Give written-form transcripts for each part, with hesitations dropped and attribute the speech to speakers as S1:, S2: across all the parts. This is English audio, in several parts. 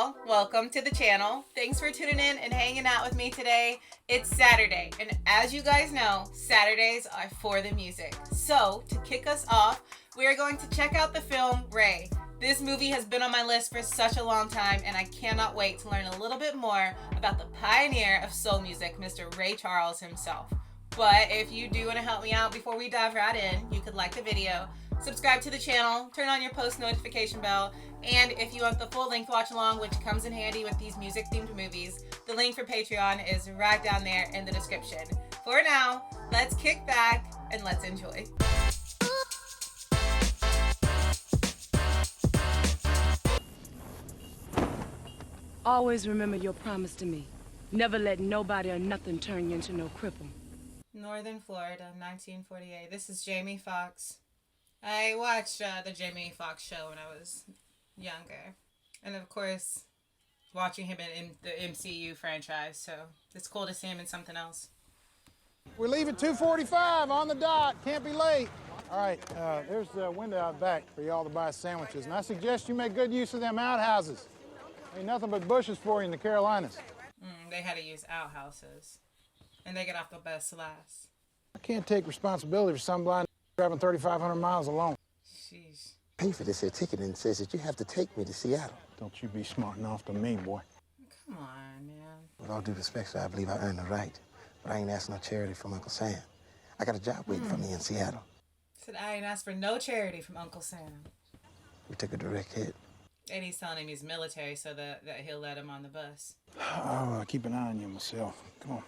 S1: y'all. Welcome to the channel. Thanks for tuning in and hanging out with me today. It's Saturday, and as you guys know, Saturdays are for the music. So, to kick us off, we are going to check out the film Ray. This movie has been on my list for such a long time, and I cannot wait to learn a little bit more about the pioneer of soul music, Mr. Ray Charles himself. But if you do want to help me out before we dive right in, you could like the video, subscribe to the channel, turn on your post notification bell, and if you want the full length watch along, which comes in handy with these music themed movies, the link for Patreon is right down there in the description. For now, let's kick back and let's enjoy.
S2: Always remember your promise to me. Never let nobody or nothing turn you into no cripple.
S1: Northern Florida, 1948. This is Jamie Foxx. I watched the Jamie Foxx show when I was younger. And of course, watching him in the MCU franchise. So it's cool to see him in something else.
S3: We leave at 2:45 on the dot. Can't be late. All right, there's the window out back for y'all to buy sandwiches. And I suggest you make good use of them outhouses. Ain't nothing but bushes for you in the Carolinas.
S1: They had to use outhouses. And they get off the bus last.
S3: I can't take responsibility for some blind driving 3,500 miles alone.
S1: Jeez.
S4: Pay for this here ticket and it says that you have to take me to Seattle.
S3: Don't you be smarting off to me, boy.
S1: Come on, man.
S4: With all due respect, sir, I believe I earned the right. But I ain't asking no charity from Uncle Sam. I got a job waiting for me in Seattle.
S1: Said I ain't asked for no charity from Uncle Sam.
S4: We took a direct hit.
S1: And he's telling him he's military so that he'll let him on the bus.
S3: I'll keep an eye on you myself. Come on.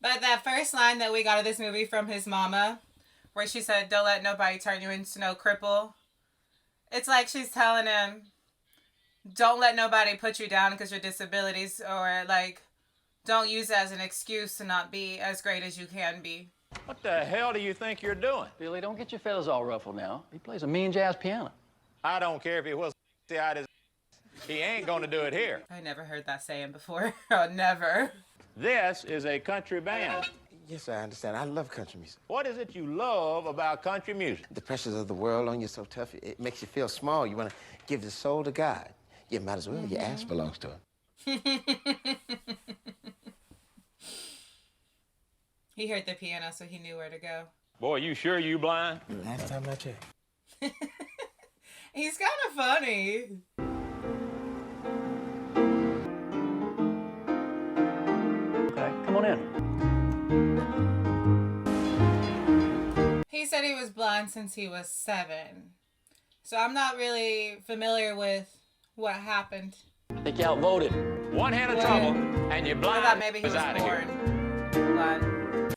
S1: But that first line that we got of this movie from his mama, where she said, "Don't let nobody turn you into no cripple," it's like she's telling him, don't let nobody put you down because your disabilities, or like, don't use it as an excuse to not be as great as you can be.
S5: What the hell do you think you're doing?
S6: Billy, don't get your feathers all ruffled now. He plays a mean jazz piano.
S5: I don't care if he was out his. He ain't gonna do it here.
S1: I never heard that saying before. Oh, never.
S5: This is a country band.
S4: Yes, I understand. I love country music.
S5: What is it you love about country music?
S4: The pressures of the world on you so tough, it makes you feel small. You want to give the soul to God. You might as well. Your ass belongs to him.
S1: He heard the piano, so he knew where to go.
S5: Boy, you sure you blind?
S4: Last time I checked.
S1: He's kind of funny.
S6: Okay, come on in.
S1: He said he was blind since he was 7. So I'm not really familiar with what happened.
S6: I think you outvoted.
S5: One hand of trouble, and you're
S1: I
S5: blind.
S1: thought maybe he was
S5: out of here.
S1: born blind.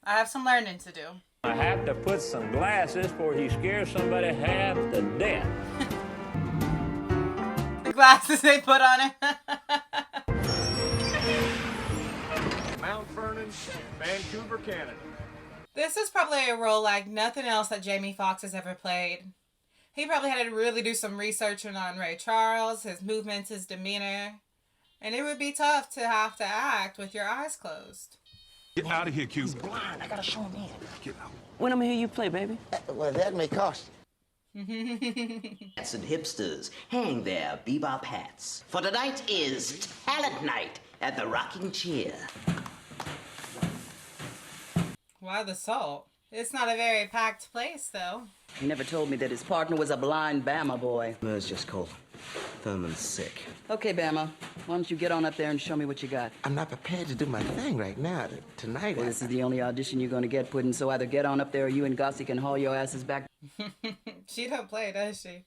S1: I have some learning to do.
S5: I have to put some glasses before he scares somebody half to death.
S1: The glasses they put on him.
S5: Mount Vernon, Vancouver, Canada.
S1: This is probably a role like nothing else that Jamie Foxx has ever played. He probably had to really do some research on Ray Charles, his movements, his demeanor. And it would be tough to have to act with your eyes closed.
S7: Get out of here, Q.
S4: He's blind. I gotta show him in.
S7: Get out.
S6: When I'm gonna hear you play, baby?
S4: Well, that may cost you.
S8: Hats and hipsters, hang their bebop hats. For tonight is Talent Night at the Rocking Chair.
S1: Why the salt? It's not a very packed place, though.
S9: He never told me that his partner was a blind Bama boy.
S4: It's just cold. Thurman's sick.
S9: Okay, Bama, why don't you get on up there and show me what you got?
S4: I'm not prepared to do my thing right now. Tonight,
S9: Well, this is the only audition you're going to get, Puddin', so either get on up there or you and Gossie can haul your asses back.
S1: She don't play, does she?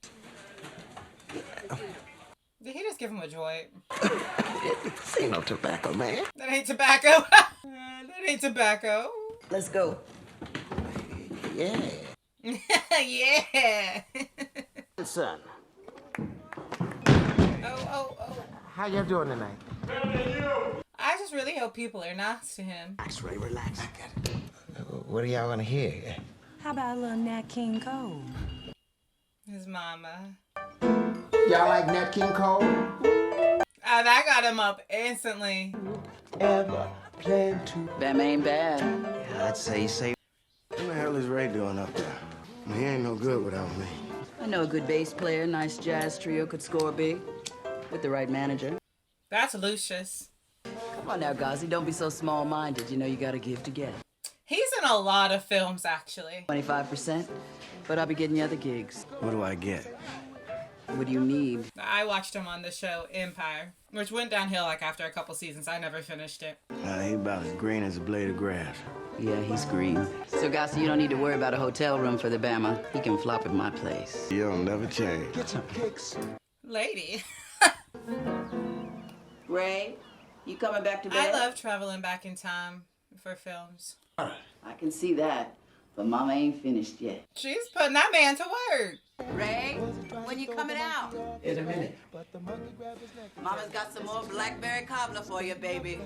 S1: Did he just give him a joint?
S4: This ain't no tobacco, man.
S1: That ain't tobacco. That ain't tobacco.
S9: Let's go.
S4: Yeah.
S1: Yeah.
S8: Son.
S1: Oh.
S4: How y'all doing tonight?
S1: I just really hope people are nice to him.
S8: Relax, Ray, relax.
S4: What are y'all gonna hear?
S2: How about a little Nat King Cole?
S1: His mama.
S4: Y'all like Nat King Cole?
S1: That got him up instantly.
S4: Ever plan to?
S9: Bama ain't bad.
S4: Yeah, I'd say. What the hell is Ray doing up there? He ain't no good without me.
S9: I know a good bass player, nice jazz trio could score big with the right manager.
S1: That's Lucius.
S9: Come on now, Ghazi, don't be so small-minded. You know you gotta give to get.
S1: He's in a lot of films, actually.
S9: 25%, but I'll be getting you other gigs.
S7: What do I get?
S9: What do you need?
S1: I watched him on the show Empire, which went downhill like after a couple seasons. I never finished it.
S7: He's about as green as a blade of grass.
S9: Yeah, he's green. So, Ghazi, you don't need to worry about a hotel room for the Bama. He can flop at my place.
S7: You'll never change.
S4: Get some kicks.
S1: Lady.
S9: Ray, you coming back to
S1: I
S9: bed?
S1: love traveling back in time for films.
S9: I can see that, but Mama ain't finished yet.
S1: She's putting that man to work.
S9: Ray, when you coming out?
S4: In a minute.
S9: Mama's got some more blackberry cobbler for you, baby.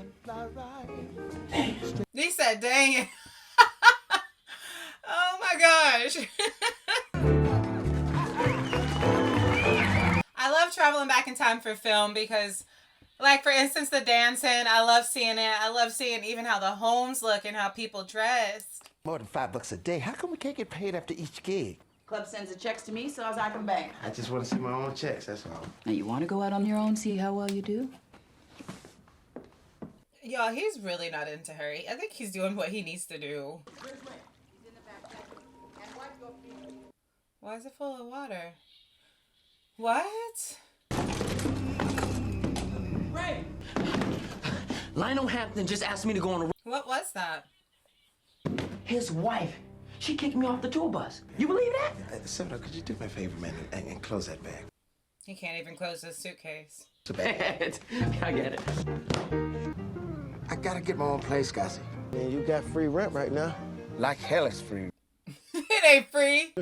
S1: He said, dang it. Oh my gosh. I love traveling back in time for film because, like, for instance, the dancing, I love seeing it. I love seeing even how the homes look and how people dress.
S4: More than $5 a day. How come we can't get paid after each gig?
S9: Club sends the checks to me, so I can bank.
S4: I just want to see my own checks, that's all.
S9: Now, you want to go out on your own, see how well you do?
S1: Y'all, he's really not into her. I think he's doing what he needs to do. Why is it full of water? What?
S10: Ray! Lionel Hampton just asked me to go on a...
S1: What was that?
S10: His wife. She kicked me off the tour bus. You believe that?
S4: Senator, could you do me a favor, man, and close that bag?
S1: He can't even close his suitcase.
S4: It's a bag.
S10: I get it.
S4: I gotta get my own place, Ghazi. Man, you got free rent right now. Like hell it's free.
S1: It ain't free.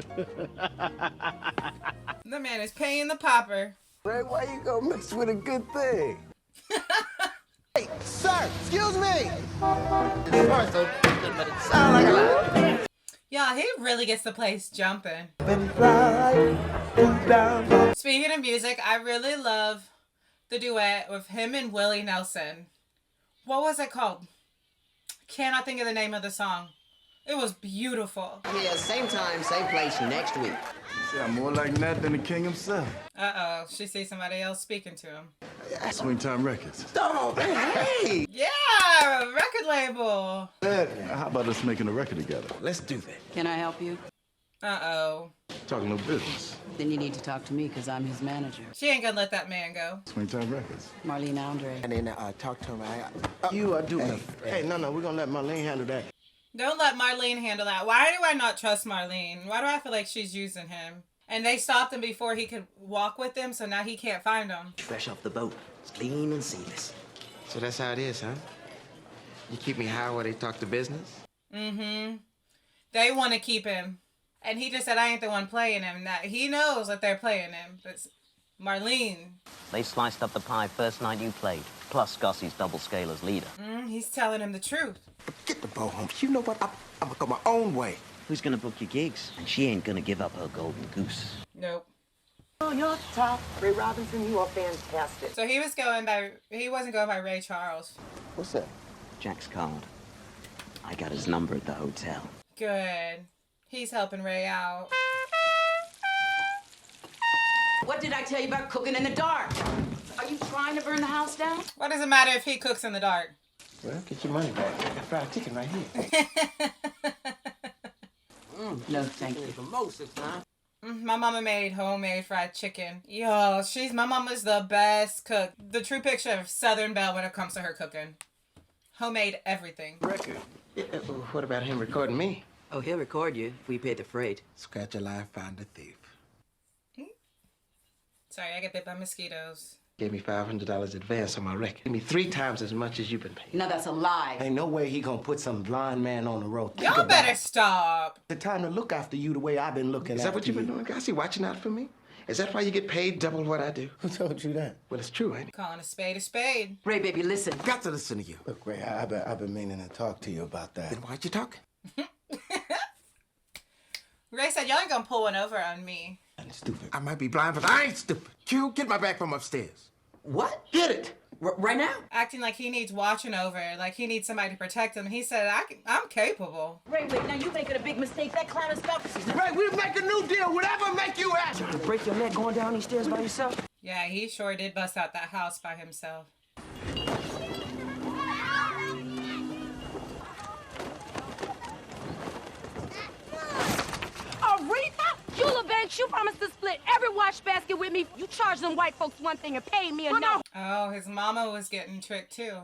S1: The man is paying the popper.
S4: Ray, why you gonna mess with a good thing? Hey, sir, excuse me. Sorry, so good, but it sounds like a lie.
S1: Y'all, he really gets the place jumping. Speaking of music, I really love the duet with him and Willie Nelson. What was it called? Cannot think of the name of the song. It was beautiful.
S8: Yeah, same time, same place next week.
S7: Sound more like that than the king himself.
S1: Uh-oh, she sees somebody else speaking to him.
S7: Swingtime Records.
S4: Oh, man, hey!
S1: Yeah, record label.
S7: How about us making a record together?
S4: Let's do that.
S9: Can I help you?
S1: Uh-oh.
S7: Talking no business.
S9: Then you need to talk to me, because I'm his manager.
S1: She ain't gonna let that man go.
S7: Swingtime Records.
S9: Marlene Andre.
S4: And then talk to him.
S7: You are doing Hey, no, we're gonna let Marlene handle that.
S1: Don't let Marlene handle that. Why do I not trust Marlene? Why do I feel like she's using him? And they stopped him before he could walk with them, so now he can't find them.
S8: Fresh off the boat. It's clean and seamless.
S4: So that's how it is, huh? You keep me high while they talk to business?
S1: Mm-hmm. They want to keep him. And he just said, I ain't the one playing him. That he knows that they're playing him. It's Marlene.
S11: They sliced up the pie first night you played, plus Gussie's double scale as leader.
S1: He's telling him the truth.
S4: Get the boat home. You know what? I'm gonna go my own way.
S11: Who's gonna book your gigs? And she ain't gonna give up her golden goose.
S1: Nope.
S12: Oh, you're top. Ray Robinson, you are fantastic.
S1: So he wasn't going by Ray Charles.
S4: What's that?
S11: Jack's card. I got his number at the hotel.
S1: Good. He's helping Ray out.
S9: What did I tell you about cooking in the dark? Are you trying to burn the house down?
S1: What does it matter if he cooks in the dark?
S4: Well, get your money back. I got fried chicken right here.
S9: No, thank you.
S1: My mama made homemade fried chicken. Yo, my mama's the best cook. The true picture of Southern Belle when it comes to her cooking. Homemade everything.
S4: Record. Yeah, what about him recording me?
S9: Oh, he'll record you if we pay the freight.
S4: Scratch a lie, find a thief.
S1: Sorry, I get bit by mosquitoes.
S4: Gave me $500 advance on my record. Give me 3 times as much as you've been paying.
S9: No, that's a lie.
S7: Ain't no way he gonna put some blind man on the road.
S1: Y'all better stop.
S7: The time to look after you the way I've been looking
S4: Is
S7: after
S4: that what you've been doing, guys? You watching out for me? Is that why you get paid double what I do?
S7: Who told you that?
S4: Well, it's true, ain't it?
S1: Calling a spade a spade.
S9: Ray, baby, listen.
S4: Got to listen to you.
S7: Look, Ray, I've been meaning to talk to you about that.
S4: Then why'd you talk?
S1: Ray said, y'all ain't gonna pull one over on me.
S7: I'm stupid.
S4: I might be blind, but I ain't stupid. Q, get my bag from upstairs.
S8: What?
S4: Get it.
S8: Right now?
S1: Acting like he needs watching over, like he needs somebody to protect him. He said, I'm capable.
S9: Ray, wait, now you're making a big mistake. That clown is stuck.
S7: Ray, we'll make a new deal. Whatever make you happy.
S10: break your neck going down these stairs by yourself?
S1: Yeah, he sure did bust out that house by himself.
S2: Aretha, Eula Banks, you promised to split every wash basket with me. You charged them white folks one thing and paid me another.
S1: Oh, his mama was getting tricked too.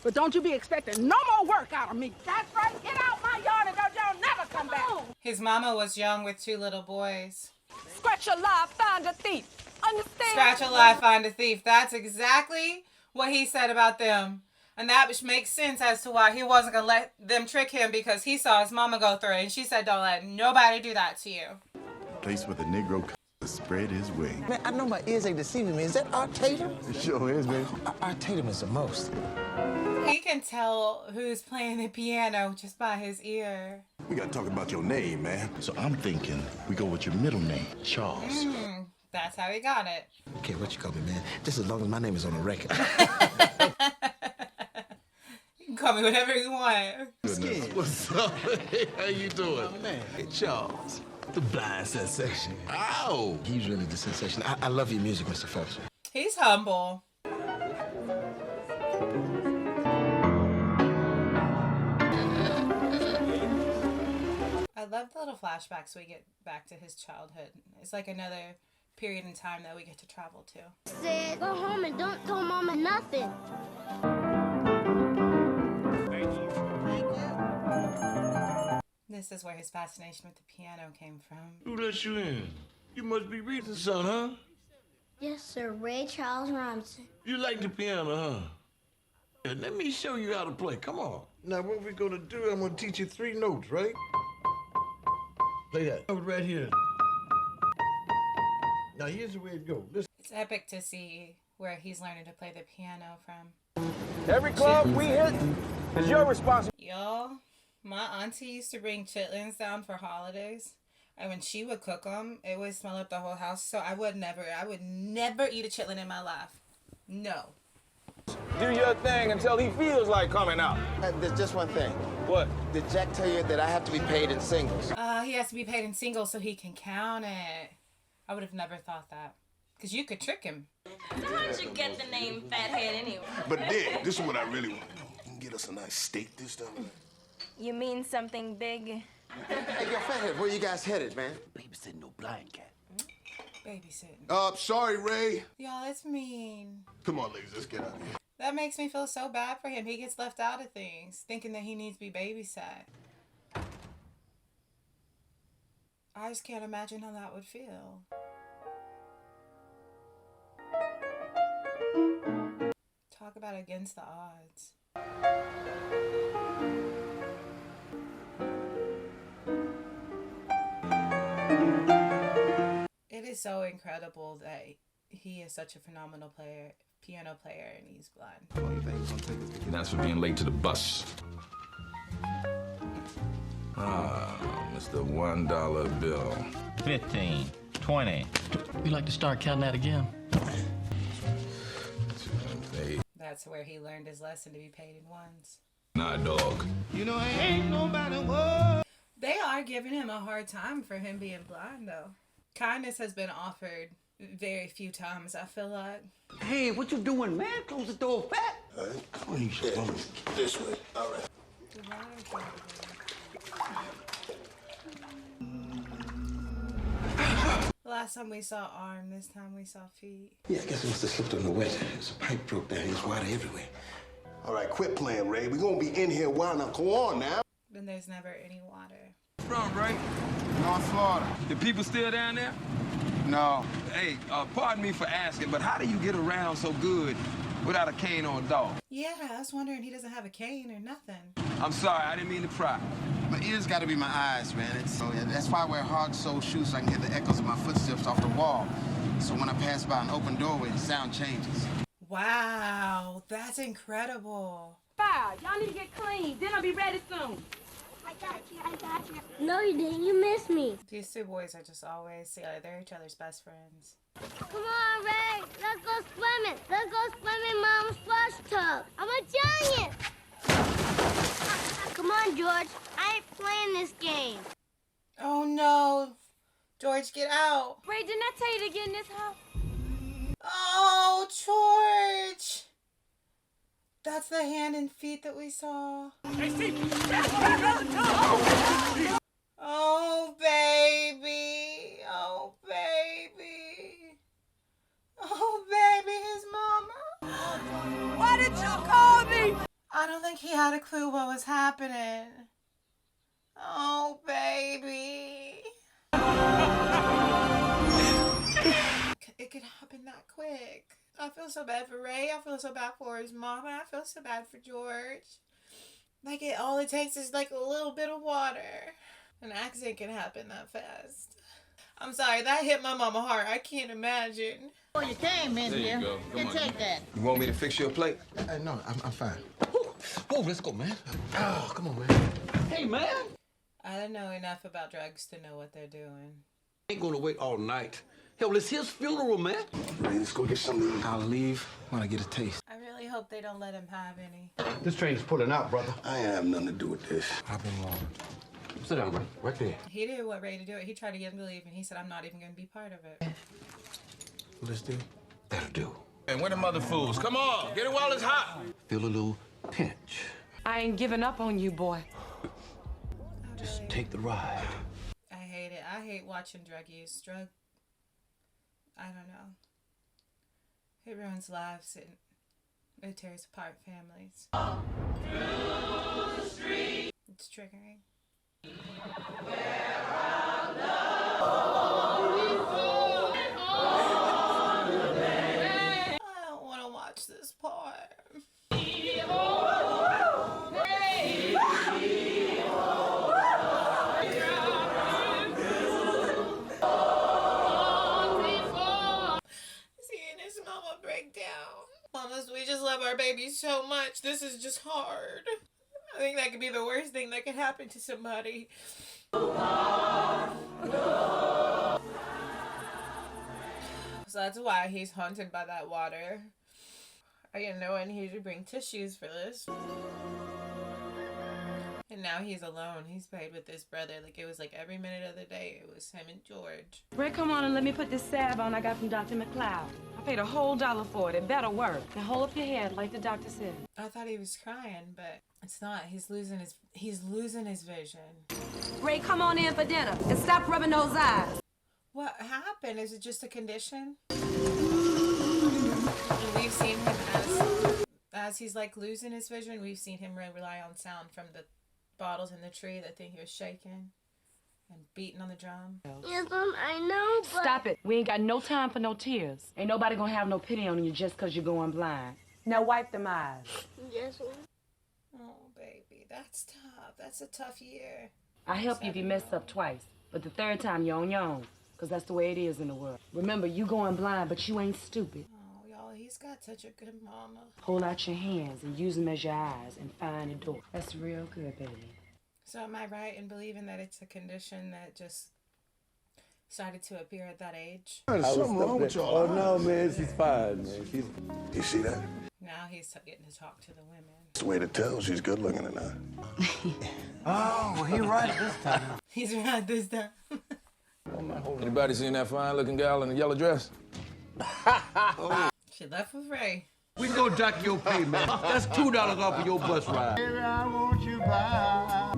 S2: But don't you be expecting no more work out of me. That's right. Get out my yard and don't y'all never come back.
S1: His mama was young with 2 little boys.
S2: Scratch a lie, find a thief. Understand?
S1: Scratch a lie, find a thief. That's exactly what he said about them. And that makes sense as to why he wasn't going to let them trick him, because he saw his mama go through it. And she said, don't let nobody do that to you.
S13: Place where the Negro spread his wings.
S4: Man, I know my ears ain't deceiving me. Is that Art Tatum?
S13: It sure is, baby.
S4: Art Tatum is the most.
S1: He can tell who's playing the piano just by his ear.
S13: We gotta talk about your name, man. So I'm thinking we go with your middle name, Charles.
S1: That's how he got it.
S4: Okay, what you call me, man? Just as long as my name is on the record.
S1: You can call me whatever you want.
S13: What's up? Hey, how you doing?
S4: Oh, man. Hey, Charles. The blind sensation.
S13: Ow!
S4: He's really the sensation. I love your music, Mr. Phelps.
S1: He's humble. I love the little flashbacks we get back to his childhood. It's like another period in time that we get to travel to.
S14: Said, go home and don't tell Mama nothing.
S1: This is where his fascination with the piano came from.
S13: Who let you in? You must be Reese's son, huh?
S14: Yes, sir. Ray Charles Robinson.
S13: You like the piano, huh? Yeah, let me show you how to play. Come on. Now, what we're gonna do, I'm gonna teach you 3 notes, right? Play that note right here. Now, here's the way it goes. Listen.
S1: It's epic to see where he's learning to play the piano from.
S10: Every club we hit is your responsibility.
S1: Y'all, my auntie used to bring chitlins down for holidays. And when she would cook them, it would smell up the whole house. So I would never eat a chitlin in my life. No.
S10: Do your thing until he feels like coming out.
S4: There's just one thing.
S10: What?
S4: Did Jack tell you that I have to be paid in singles?
S1: He has to be paid in singles so he can count it. I would have never thought that. Because you could trick him.
S15: So how did you get the name Fathead anyway?
S13: But Dick, this is what I really want to know. You can get us a nice steak this time?
S15: You mean something big?
S4: Hey, yo, Fathead, where you guys headed, man?
S10: Babysitting no blind cat.
S1: Babysitting.
S13: Sorry, Ray.
S1: Y'all, it's mean.
S13: Come on, ladies, let's get out of here.
S1: That makes me feel so bad for him. He gets left out of things, thinking that he needs to be babysat. I just can't imagine how that would feel. Talk about against the odds. It is so incredible that he is such a phenomenal piano player, and he's blind.
S16: That's for being late to the bus.
S13: Mr. $1 bill.
S6: 15, 20. We like to start counting that again.
S1: That's where he learned his lesson to be paid in ones.
S16: Nah, dog.
S4: You know, ain't nobody worth.
S1: They are giving him a hard time for him being blind, though. Kindness has been offered very few times, I feel like.
S10: Hey, what you doing, man? Close the door, fat.
S13: All right, come on, this way. All right.
S1: Last time we saw arm, this time we saw feet.
S4: Yeah, I guess it must have slipped on the wet. There's a pipe broke down. There's water everywhere.
S13: All right, quit playing, Ray. We're gonna be in here a while now. Go on now.
S1: Then there's never any water.
S17: From, right?
S3: North Florida.
S17: The people still down there?
S3: No.
S17: Hey, pardon me for asking, but how do you get around so good without a cane or a dog?
S1: Yeah, I was wondering, he doesn't have a cane or nothing.
S17: I'm sorry, I didn't mean to pry.
S7: My ears got to be my eyes, man. That's why I wear hard-soled shoes so I can hear the echoes of my footsteps off the wall. So when I pass by an open doorway, the sound changes.
S1: Wow, that's incredible.
S2: Five. Y'all need to get clean. Dinner'll be ready soon.
S14: I got you. No, you didn't. You missed me.
S1: These two boys are just always together. They're each other's best friends.
S14: Come on, Ray. Let's go swimming. Let's go swimming in Mom's splash tub. I'm a giant. Come on, George. I ain't playing this game.
S1: Oh, no. George, get out.
S15: Ray, didn't I tell you to get in this house?
S1: Oh, George. That's the hand and feet that we saw. Oh, baby. Oh, baby. Oh, baby, his mama.
S2: Why did you call me?
S1: I don't think he had a clue what was happening. Oh, baby. It could happen that quick. I feel so bad for Ray. I feel so bad for his mama. I feel so bad for George. Like, all it takes is like a little bit of water. An accident can happen that fast. I'm sorry, that hit my mama hard. I can't imagine.
S7: Oh, you came in
S17: There you
S7: here.
S17: go. Come on.
S7: Take that.
S17: You want me to fix your plate?
S13: No, I'm fine. Whoa, let's go, man. Oh, come on, man.
S10: Hey, man.
S1: I don't know enough about drugs to know what they're doing.
S10: Ain't gonna wait all night. Hell, it's his funeral, man.
S13: Hey, let's go get something. I'll leave when I get a taste.
S1: I really hope they don't let him have any.
S13: This train's pulling out, brother. I ain't have nothing to do with this. I've been wrong. Sit down, Ray. Right there.
S1: He didn't want Ray to do it. He tried to get him to leave, and he said, I'm not even going to be part of it.
S13: Will this do? That'll do.
S17: And where the mother fools? Come on, get it while it's hot.
S13: Feel a little pinch.
S2: I ain't giving up on you, boy.
S13: Just take the ride.
S1: I hate it. I hate watching drug use. I don't know. It ruins lives and it tears apart families. It's triggering. I don't want to watch this part. Seeing his mama break down. Mamas, we just love our babies so much. This is just hard. I think that could be the worst thing that could happen to somebody. So that's why he's haunted by that water. I didn't know I needed to bring tissues for this. And now he's alone. He's played with his brother. Like, it was like every minute of the day, it was him and George.
S2: Ray, come on and let me put this salve on I got from Dr. McLeod. I paid a whole $1 for it. It better work. Now hold up your head like the doctor said.
S1: I thought he was crying, but it's not. He's losing his vision.
S2: Ray, come on in for dinner and stop rubbing those eyes.
S1: What happened? Is it just a condition? And we've seen him as he's like losing his vision. We've seen him rely on sound from the bottles in the tree, that thing he was shaking and beating on the drum.
S14: Yes, I know, but...
S2: Stop it. We ain't got no time for no tears. Ain't nobody gonna have no pity on you just because you're going blind. Now wipe them eyes.
S14: Yes,
S1: Oh, baby, that's tough. That's a tough year.
S2: I help you if you mess up twice, but the third time you're on your own, because that's the way it is in the world. Remember, you going blind, but you ain't stupid.
S1: Oh, y'all, he's got such a good mama.
S2: Hold out your hands and use them as your eyes and find a door. That's real good, baby.
S1: So am I right in believing that it's a condition that just started to appear at that age?
S13: There's something wrong with your eyes.
S4: No, man, she's fine, man.
S13: You see that?
S1: Now he's getting to talk to the women.
S13: It's the way to tell she's good looking or not.
S4: Oh, well, he right this time.
S1: He's right this time.
S17: Anybody seen that fine-looking gal in the yellow dress?
S1: She left with Ray.
S10: We go dock your pay, man. That's $2 off of your bus ride.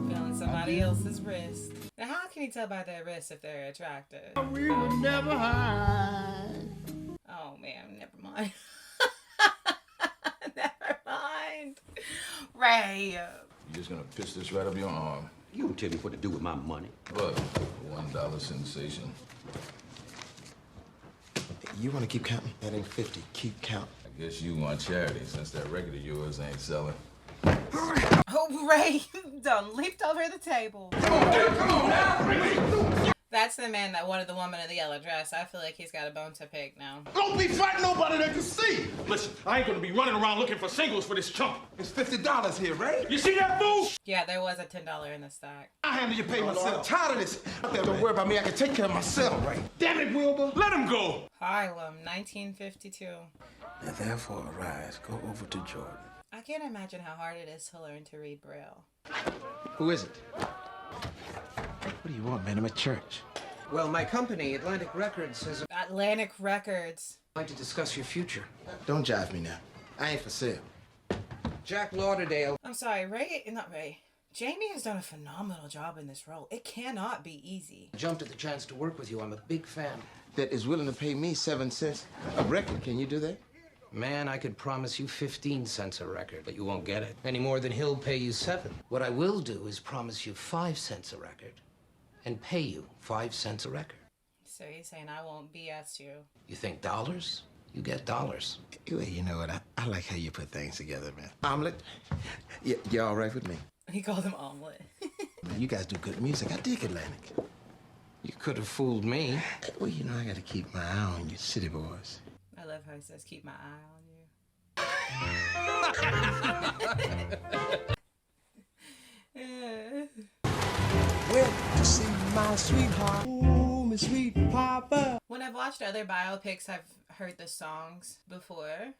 S1: Feeling somebody else's wrist. Now, how can you tell by their wrist if they're attractive?
S7: We would never hide.
S1: Oh, man, never mind. Never mind. Ray.
S16: You're just gonna piss this right up your arm.
S10: You don't tell me what to do with my money.
S16: But $1 sensation.
S13: You want to keep counting? That ain't 50. Keep counting.
S16: I guess you want charity since that record of yours ain't selling.
S1: Oh, Ray done leaped over the table.
S13: Come on now.
S1: That's the man that wanted the woman in the yellow dress. I feel like he's got a bone to pick now.
S13: Don't be fighting nobody that can see.
S5: Listen, I ain't gonna be running around looking for singles for this chump.
S13: It's $50 here, Ray.
S5: You see that, fool?
S1: Yeah, there was a $10 in the stack.
S13: I handle your pay myself. I'm tired of this. Don't worry about me. I can take care of myself, Ray. Damn it, Wilbur.
S5: Let him go.
S1: Harlem, 1952.
S13: And therefore, arise. Go over to Jordan.
S1: I can't imagine how hard it is to learn to read Braille.
S13: Who is it? What do you want, man? I'm at church.
S18: Well, my company, Atlantic Records, has
S1: Atlantic Records.
S18: I'd like to discuss your future.
S7: Don't jive me now. I ain't for sale.
S18: Jack Lauderdale.
S1: I'm sorry, not Ray. Jamie has done a phenomenal job in this role. It cannot be easy.
S18: Jumped at the chance to work with you. I'm a big fan.
S7: That is willing to pay me 7 cents a record. Can you do that?
S18: Man, I could promise you 15 cents a record, but you won't get it. Any more than he'll pay you 7. What I will do is promise you 5 cents a record and pay you 5 cents a record.
S1: So you're saying I won't BS you?
S18: You think dollars? You get dollars.
S7: Well, you know what? I like how you put things together, man. Omelet? You're all right with me?
S1: He called him omelet.
S7: Man, you guys do good music. I dig Atlantic.
S18: You could have fooled me.
S7: Well, you know, I got to keep my eye on you city boys.
S1: I love how he says, keep my eye on you.
S4: Well, to see my sweetheart, ooh, my sweet papa.
S1: When I've watched other biopics, I've heard the songs before.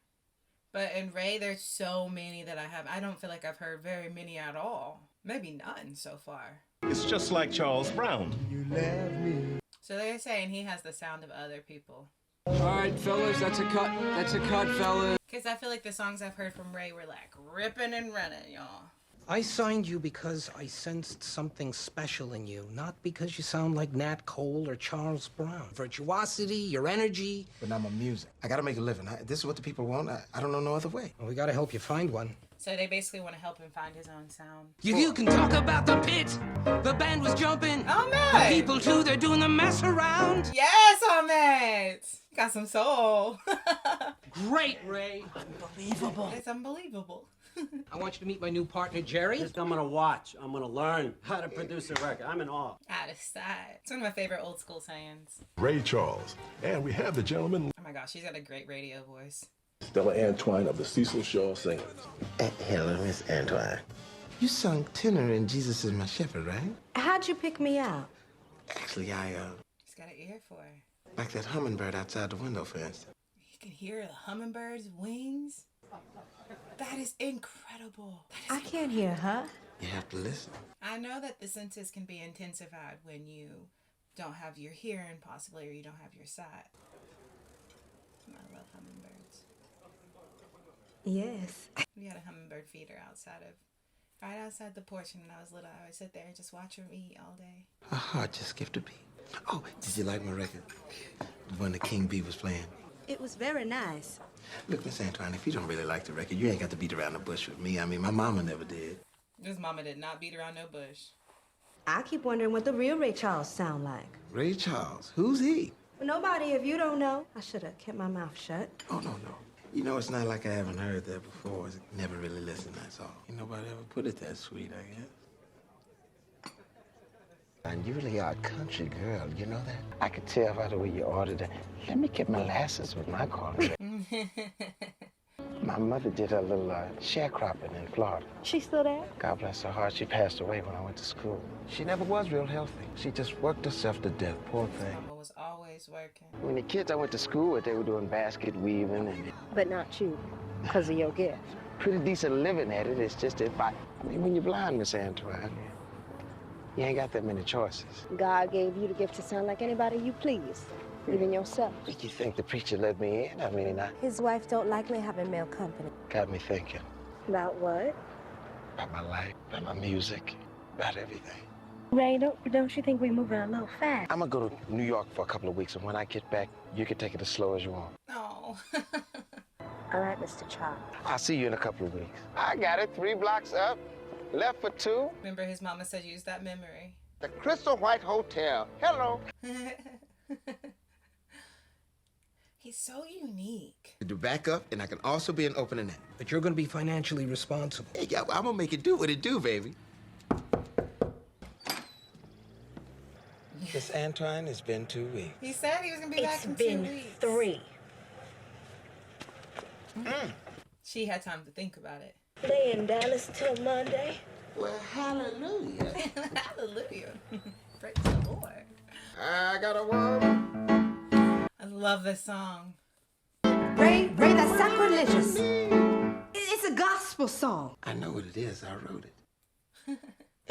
S1: But in Ray, there's so many that I don't feel like I've heard very many at all. Maybe none so far.
S19: It's just like Charles Brown.
S4: You love me.
S1: So they're saying he has the sound of other people.
S18: All right, fellas, that's a cut. That's a cut, fellas.
S1: Because I feel like the songs I've heard from Ray were like ripping and running, y'all.
S18: I signed you because I sensed something special in you, not because you sound like Nat Cole or Charles Brown. Virtuosity, your energy.
S7: But I'm a music. I got to make a living. This is what the people want. I don't know no other way.
S18: Well, we got to help you find one.
S1: So they basically want to help him find his own sound.
S18: You can talk about the pit. The band was jumping.
S1: Oh, man.
S18: The people, too, they're doing the mess around.
S1: Yes, Ahmed. Got some soul.
S18: Great, Ray.
S12: Unbelievable.
S1: It's unbelievable.
S18: I want you to meet my new partner, Jerry.
S10: Just I'm gonna watch. I'm gonna learn how to produce a record. I'm in awe.
S1: Out of sight. It's one of my favorite old school sayings.
S19: Ray Charles. And we have the gentleman,
S1: Oh my gosh, she's got a great radio voice.
S19: Stella Antoine of the Cecil Shaw Singers.
S7: Hello, Miss Antoine. You sung tenor in Jesus is My Shepherd, right?
S15: How'd you pick me out?
S7: Actually, I,
S1: She's got an ear for her.
S7: like that hummingbird outside the window, for instance.
S1: You can hear the hummingbird's wings. That is incredible.
S15: I can't hear her.
S7: You have to listen.
S1: I know that the senses can be intensified when you don't have your hearing, possibly, or you don't have your sight. I love hummingbirds.
S15: Yes.
S1: We had a hummingbird feeder right outside the porch, and when I was little, I would sit there and just watch them eat all day.
S7: A heart just skipped a beat. Oh, did you like my record? The one that King B was playing?
S15: It was very nice.
S7: Look, Miss Antoine, if you don't really like the record, you ain't got to beat around the bush with me. I mean, my mama never did.
S1: His mama did not beat around no bush.
S15: I keep wondering what the real Ray Charles sound like.
S7: Ray Charles? Who's he?
S15: Nobody, if you don't know. I should have kept my mouth shut.
S7: Oh, no. You know, it's not like I haven't heard that before. It's never really listened, that's all. Ain't nobody ever put it that sweet, I guess. And you really are a country girl, you know that? I could tell by the way you ordered it. Let me get molasses with my cornbread. My mother did a little sharecropping in Florida.
S15: She still there?
S7: God bless her heart. She passed away when I went to school. She never was real healthy. She just worked herself to death, poor thing.
S1: Mama was always working.
S7: When the kids I went to school with, they were doing basket weaving and
S15: But not you, because of your gift.
S7: pretty decent living at it. It's just if I mean, when you're blind, Miss Antoine, you ain't got that many choices.
S15: God gave you the gift to sound like anybody you please, even yourself.
S7: You think the preacher let me in? I mean, I
S15: His wife don't like me having male company.
S7: got me thinking
S15: About what?
S7: about my life, about my music, about everything.
S15: Ray, don't you think we're moving a little fast?
S7: I'm gonna go to New York for a couple of weeks, and when I get back, you can take it as slow as you want.
S1: Oh.
S15: All right, Mr. Charles.
S7: I'll see you in a couple of weeks. I got it. 3 blocks up, left for 2.
S1: Remember his mama said use that memory.
S7: The Crystal White Hotel. Hello.
S1: He's so unique.
S7: To do backup, and I can also be an opening act.
S18: But you're going to be financially responsible.
S7: Hey, I'm gonna make it do what it do, baby. Miss Antoine, it's been 2 weeks.
S1: He said he was gonna be back in 2 weeks.
S15: It's been 3.
S1: She had time to think about it.
S15: They in Dallas till Monday.
S7: Well, hallelujah.
S1: Hallelujah. Praise the Lord.
S7: I got a woman.
S1: I love this song.
S15: Ray, that's sacrilegious. It's a gospel song.
S7: I know what it is. I wrote it.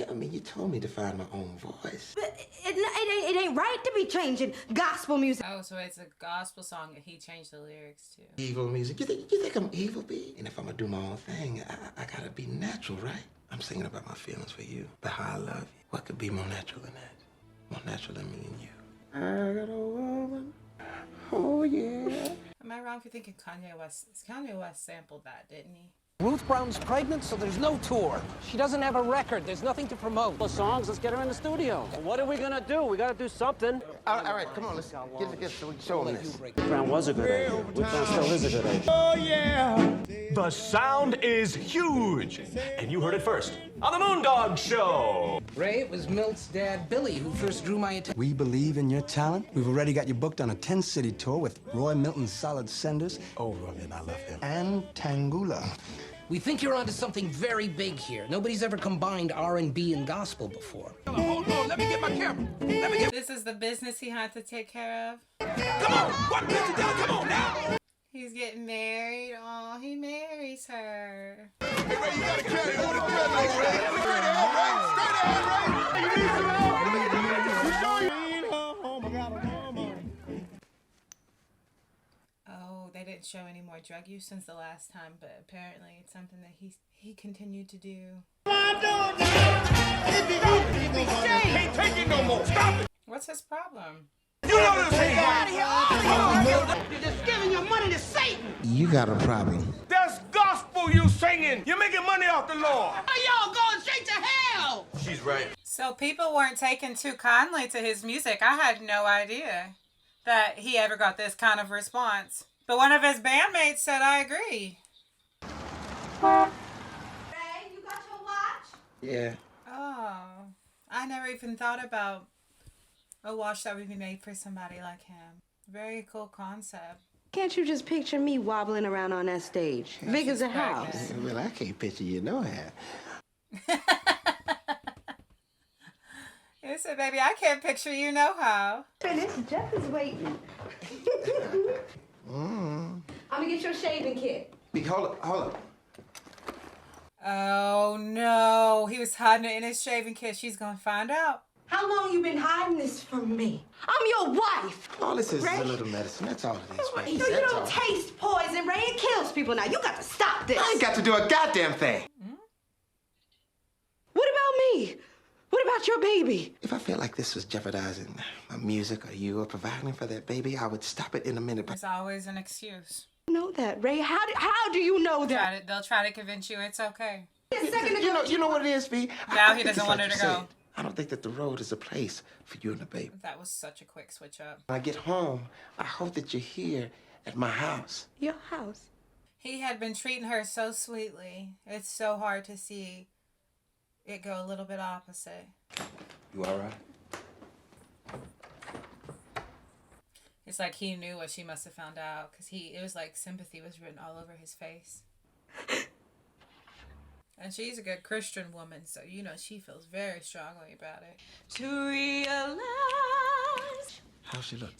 S7: I mean, you told me to find my own voice.
S12: But it ain't right to be changing gospel music.
S1: Oh, so it's a gospel song that he changed the lyrics to.
S7: Evil music. You think I'm evil, B? And if I'm gonna do my own thing, I gotta be natural, right? I'm singing about my feelings for you, about how I love you. What could be more natural than that? More natural than me and you. I got a woman. Oh, yeah.
S1: Am I wrong for thinking Kanye West sampled that, didn't he?
S10: Ruth Brown's pregnant, so there's no tour. She doesn't have a record. There's nothing to promote.
S11: The songs, let's get her in the studio. What are we gonna do? We gotta do something.
S7: All right, come on, let's get together so we can show them this.
S11: Brown was a good idea. Brown still is a good idea.
S19: Oh, yeah. The sound is huge. And you heard it first on the Moondog Show.
S18: Ray, it was Milt's dad, Billy, who first drew my attention.
S20: We believe in your talent. We've already got you booked on a 10-city tour with Roy Milton's Solid Senders. Oh, Roy, I love him. And Tangula.
S18: We think you're onto something very big here. Nobody's ever combined R&B and gospel before.
S17: Hold on, let me get my camera.
S1: This is the business he had to take care of.
S17: Come on, one picture down, come on now.
S1: He's getting married. Oh, he marries her.
S17: Hey, Ray, you gotta carry it with a thread, Ray. Straight ahead, Ray. Straight ahead, Ray. You need some help. You sure you?
S1: Oh, they didn't show any more drug use since the last time, but apparently it's something that he continued to do.
S17: Can't take it no more. Stop it.
S1: What's his problem?
S17: You know this ain't right.
S12: You're just giving your money to Satan.
S7: You got a problem.
S17: That's gospel you singing. You're making money off the Lord.
S12: Are y'all going straight to hell?
S17: She's right.
S1: So people weren't taking too kindly to his music. I had no idea that he ever got this kind of response. But one of his bandmates said, I agree.
S12: Ray, you got your watch?
S7: Yeah.
S1: Oh, I never even thought about a watch that would be made for somebody like him. Very cool concept.
S12: Can't you just picture me wobbling around on that stage? Big as a house.
S7: Well, I can't picture you no how.
S1: He said, baby, I can't picture you no how.
S12: Finish. Jeff is waiting. I'm gonna get your shaving kit.
S7: Hold up.
S1: Oh, no. He was hiding it in his shaving kit. She's gonna find out.
S12: How long you been hiding this from me? I'm your wife.
S7: All this is
S12: Ray?
S7: a little medicine. That's all it is, Ray.
S12: You don't taste poison, Ray. It kills people now. You got to stop this.
S7: I ain't got to do a goddamn thing.
S12: What about me? What about your baby?
S7: If I felt like this was jeopardizing my music or you or providing for that baby, I would stop it in a minute.
S1: There's always an excuse.
S12: You know that, Ray. How do you know that?
S1: They'll try to convince you it's okay.
S7: You know what it is, B?
S1: Now he doesn't want her to go.
S7: I don't think that the road is a place for you and the baby.
S1: That was such a quick switch up.
S7: When I get home, I hope that you're here at my house.
S12: Your house?
S1: He had been treating her so sweetly. It's so hard to see it go a little bit opposite.
S16: You all right?
S1: It's like he knew what she must have found out, because it was like sympathy was written all over his face. And she's a good Christian woman, so you know she feels very strongly about it.
S12: To realize.
S7: How's she look?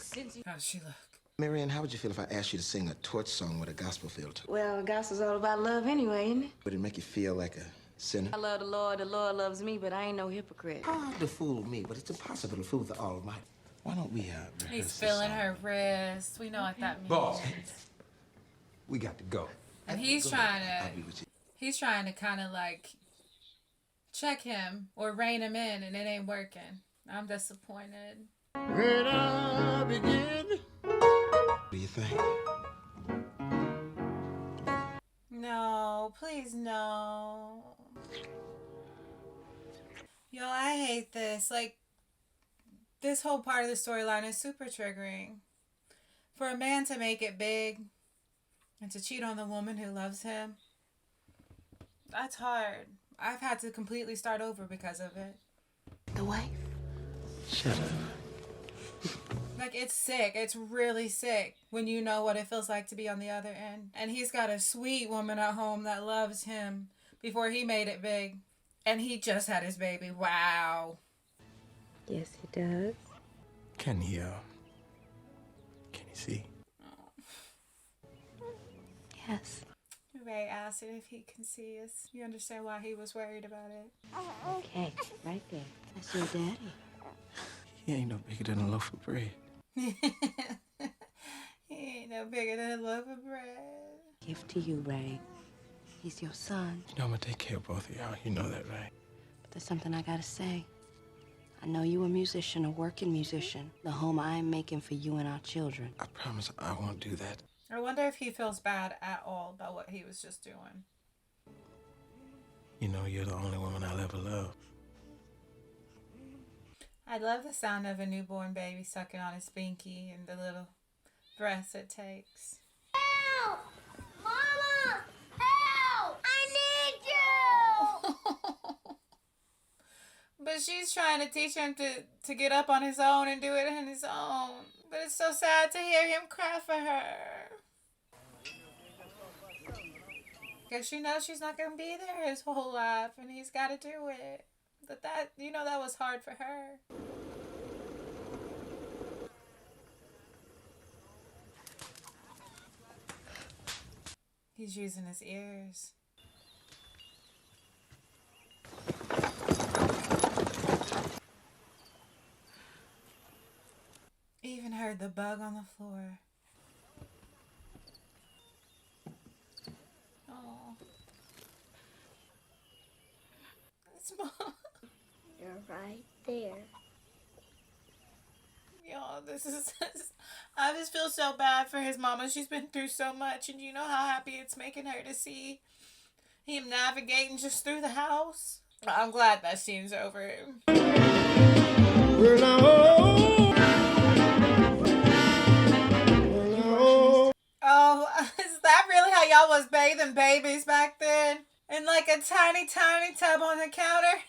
S1: How's she look?
S7: Marianne, how would you feel if I asked you to sing a torch song with a gospel feel to it?
S12: Well, gospel's all about love anyway, isn't it?
S7: Would it make you feel like a sinner?
S12: I love the Lord loves me, but I ain't no hypocrite.
S7: Hard to fool me, but it's impossible to fool the Almighty. Why don't we rehearse
S1: He's
S7: this
S1: feeling
S7: song?
S1: her wrist. We know what that means.
S16: Boss, we got to go.
S1: And he's trying to kind of like check him or rein him in, and it ain't working. I'm disappointed.
S7: When I begin. What do you think?
S1: No, please no. Yo, I hate this. Like, this whole part of the storyline is super triggering. For a man to make it big and to cheat on the woman who loves him, that's hard. I've had to completely start over because of it.
S12: The wife?
S7: Shut up.
S1: Like, it's sick. It's really sick when you know what it feels like to be on the other end. And he's got a sweet woman at home that loves him before he made it big. And he just had his baby. Wow.
S15: Yes, he does.
S20: Can he see?
S15: Yes.
S1: Ray asked it if he can see us. You understand why he was worried about it.
S12: Okay, right there. That's your daddy.
S7: He ain't no bigger than a loaf of bread.
S1: He ain't no bigger than a loaf of bread.
S12: Gift to you, Ray. He's your son.
S7: You know I'm gonna take care of both of y'all. You know that, right?
S12: But there's something I gotta say. I know you a musician, a working musician. The home I'm making for you and our children.
S7: I promise I won't do that.
S1: I wonder if he feels bad at all about what he was just doing.
S7: You know you're the only woman I'll ever love.
S1: I love the sound of a newborn baby sucking on his binky and the little breaths it takes.
S14: Help! Mama! Help! I need you!
S1: But she's trying to teach him to get up on his own and do it on his own. But it's so sad to hear him cry for her. Because she knows she's not going to be there his whole life and he's got to do it. But that, you know, that was hard for her. He's using his ears. Even heard the bug on the floor. Oh. It's Mom.
S14: You're right there.
S1: Y'all, this is... I just feel so bad for his mama. She's been through so much, and you know how happy it's making her to see him navigating just through the house. I'm glad that scene's over. Oh, is that really how y'all was bathing babies back then? In like a tiny, tiny tub on the counter?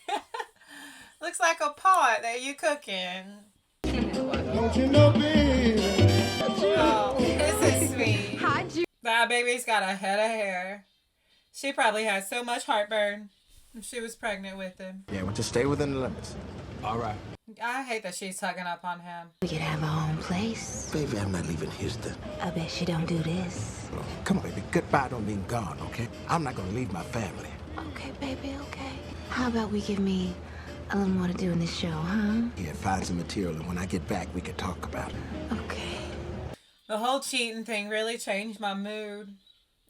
S1: Looks like a pot that you cook in.
S17: Don't you know, baby?
S1: Oh, this is sweet. That baby's got a head of hair. She probably had so much heartburn when she was pregnant with him.
S7: Yeah, well, just stay within the limits. All right.
S1: I hate that she's tugging up on him.
S12: We could have our own place.
S7: Baby, I'm not leaving Houston.
S12: I bet she don't do this.
S7: Oh, come on, baby. Goodbye don't mean gone, okay? I'm not gonna leave my family.
S12: Okay, baby, okay. How about we give me a little more to do in this show, huh?
S7: Yeah, find some material, and when I get back, we can talk about it.
S12: Okay.
S1: The whole cheating thing really changed my mood.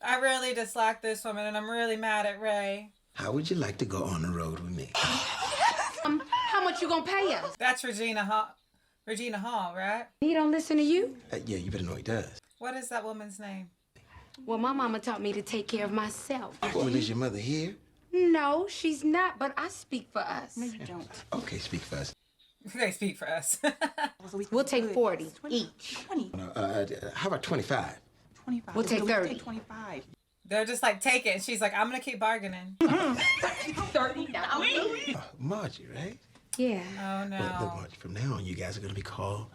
S1: I really dislike this woman, and I'm really mad at Ray.
S7: How would you like to go on the road with me?
S2: How much you gonna pay us?
S1: That's Regina Hall. Regina Hall, right?
S2: He don't listen to you?
S7: Yeah, you better know he does.
S1: What is that woman's name?
S2: Well, my mama taught me to take care of myself.
S7: Well, is your mother here?
S2: No, she's not, but I speak for us. No, you don't.
S7: Okay, speak for us.
S1: They speak for us.
S2: We'll take 40 each.
S15: 20.
S7: How about 25?
S15: 25.
S2: We'll take 30.
S15: 25.
S1: They're just like, take it. And she's like, I'm going to keep bargaining.
S2: 30 now.
S7: Margie, right?
S2: Yeah.
S1: Oh, no.
S7: Well, look, Margie, from now on, you guys are going to be called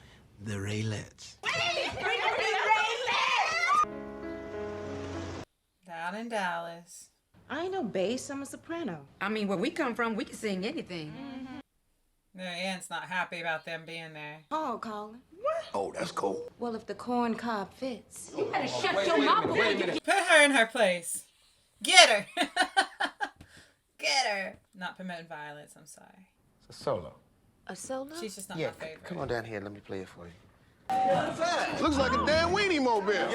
S7: the Raylettes.
S1: Down in Dallas.
S15: I ain't no bass, I'm a soprano.
S2: I mean, where we come from, we can sing anything.
S1: Their aunt's not happy about them being there.
S15: Paul calling.
S7: Oh, that's cool.
S2: Well, if the corn cob fits.
S15: You better shut
S2: your mouth.
S7: Wait a minute.
S1: Put her in her place. Get her. Get her. Not promoting violence, I'm sorry.
S7: It's a solo.
S12: A solo?
S1: She's just not
S7: Yeah,
S1: my favorite.
S7: come on down here. Let me play it for you.
S17: Looks like a damn weenie mobile.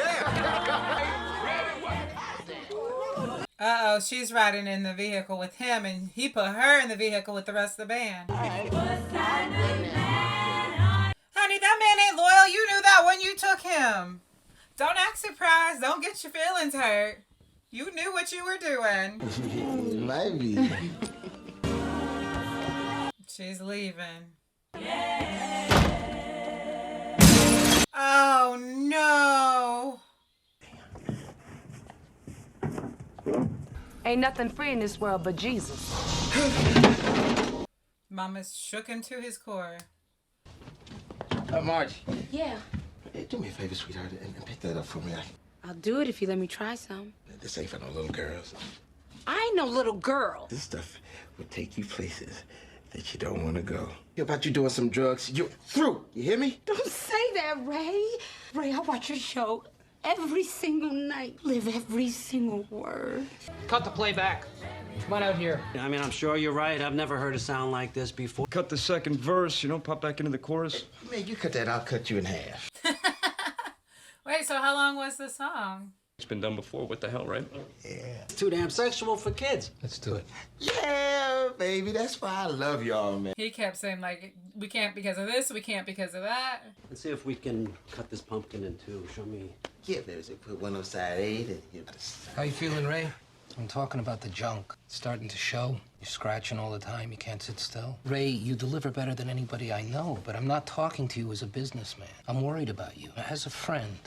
S1: Uh-oh, she's riding in the vehicle with him, and he put her in the vehicle with the rest of the band. Honey, that man ain't loyal. You knew that when you took him. Don't act surprised. Don't get your feelings hurt. You knew what you were doing.
S7: Maybe.
S1: She's leaving. Oh, no.
S2: Ain't nothing free in this world but Jesus.
S1: Mama shook him to his core.
S7: Margie.
S2: Yeah.
S7: Hey, do me a favor, sweetheart, and pick that up for me.
S2: I'll do it if you let me try some.
S7: This ain't for no little girls.
S2: I ain't no little girl.
S7: This stuff will take you places that you don't want to go. How about you doing some drugs? You're through. You hear me?
S2: Don't say that, Ray. Ray, I'll watch your show
S21: every single night. Live every single word.
S18: Cut the playback. Come on out here.
S22: I mean, I'm sure you're right. I've never heard a sound like this before.
S23: Cut the second verse, you know, pop back into the chorus.
S7: Man, you cut that, I'll cut you in half.
S1: Wait, so how long was the song?
S23: It's been done before. What the hell, right?
S7: Yeah.
S22: It's too damn sexual for kids.
S18: Let's do it.
S7: Yeah, baby, that's why I love y'all, man.
S1: He kept saying, like, we can't because of this, we can't because of that.
S22: Let's see if we can cut this pumpkin in two. Show me.
S7: Yeah, baby, so put one on side 8 and the other side.
S18: How you feeling, Ray? I'm talking about the junk. It's starting to show. You're scratching all the time. You can't sit still. Ray, you deliver better than anybody I know, but I'm not talking to you as a businessman. I'm worried about you. As a friend.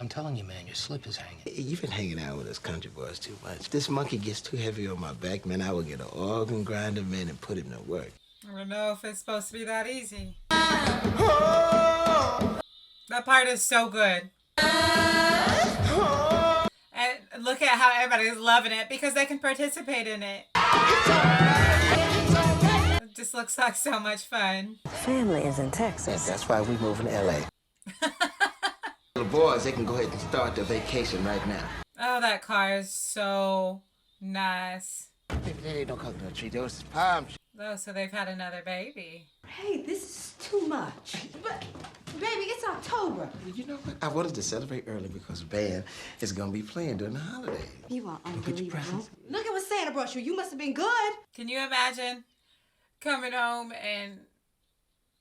S18: I'm telling you, man, your slip is hanging.
S7: You've been hanging out with us country boys too much. If this monkey gets too heavy on my back, man, I will get an organ grinder, man, and put him to work.
S1: I don't know if it's supposed to be that easy. That part is so good. And look at how everybody's loving it because they can participate in it. It just looks like so much fun.
S12: Family is in Texas.
S7: That's why we moving to L.A. The boys, they can go ahead and start their vacation right now.
S1: Oh, that car is so nice.
S7: Baby, that ain't no coconut tree. Those is palm trees.
S1: Oh, so they've had another baby.
S21: Hey, this is too much. But, baby, it's October.
S7: You know what? I wanted to celebrate early because band is going to be playing during the holidays.
S21: You are unbelievable. Look at what Santa brought you. You must have been good.
S1: Can you imagine coming home and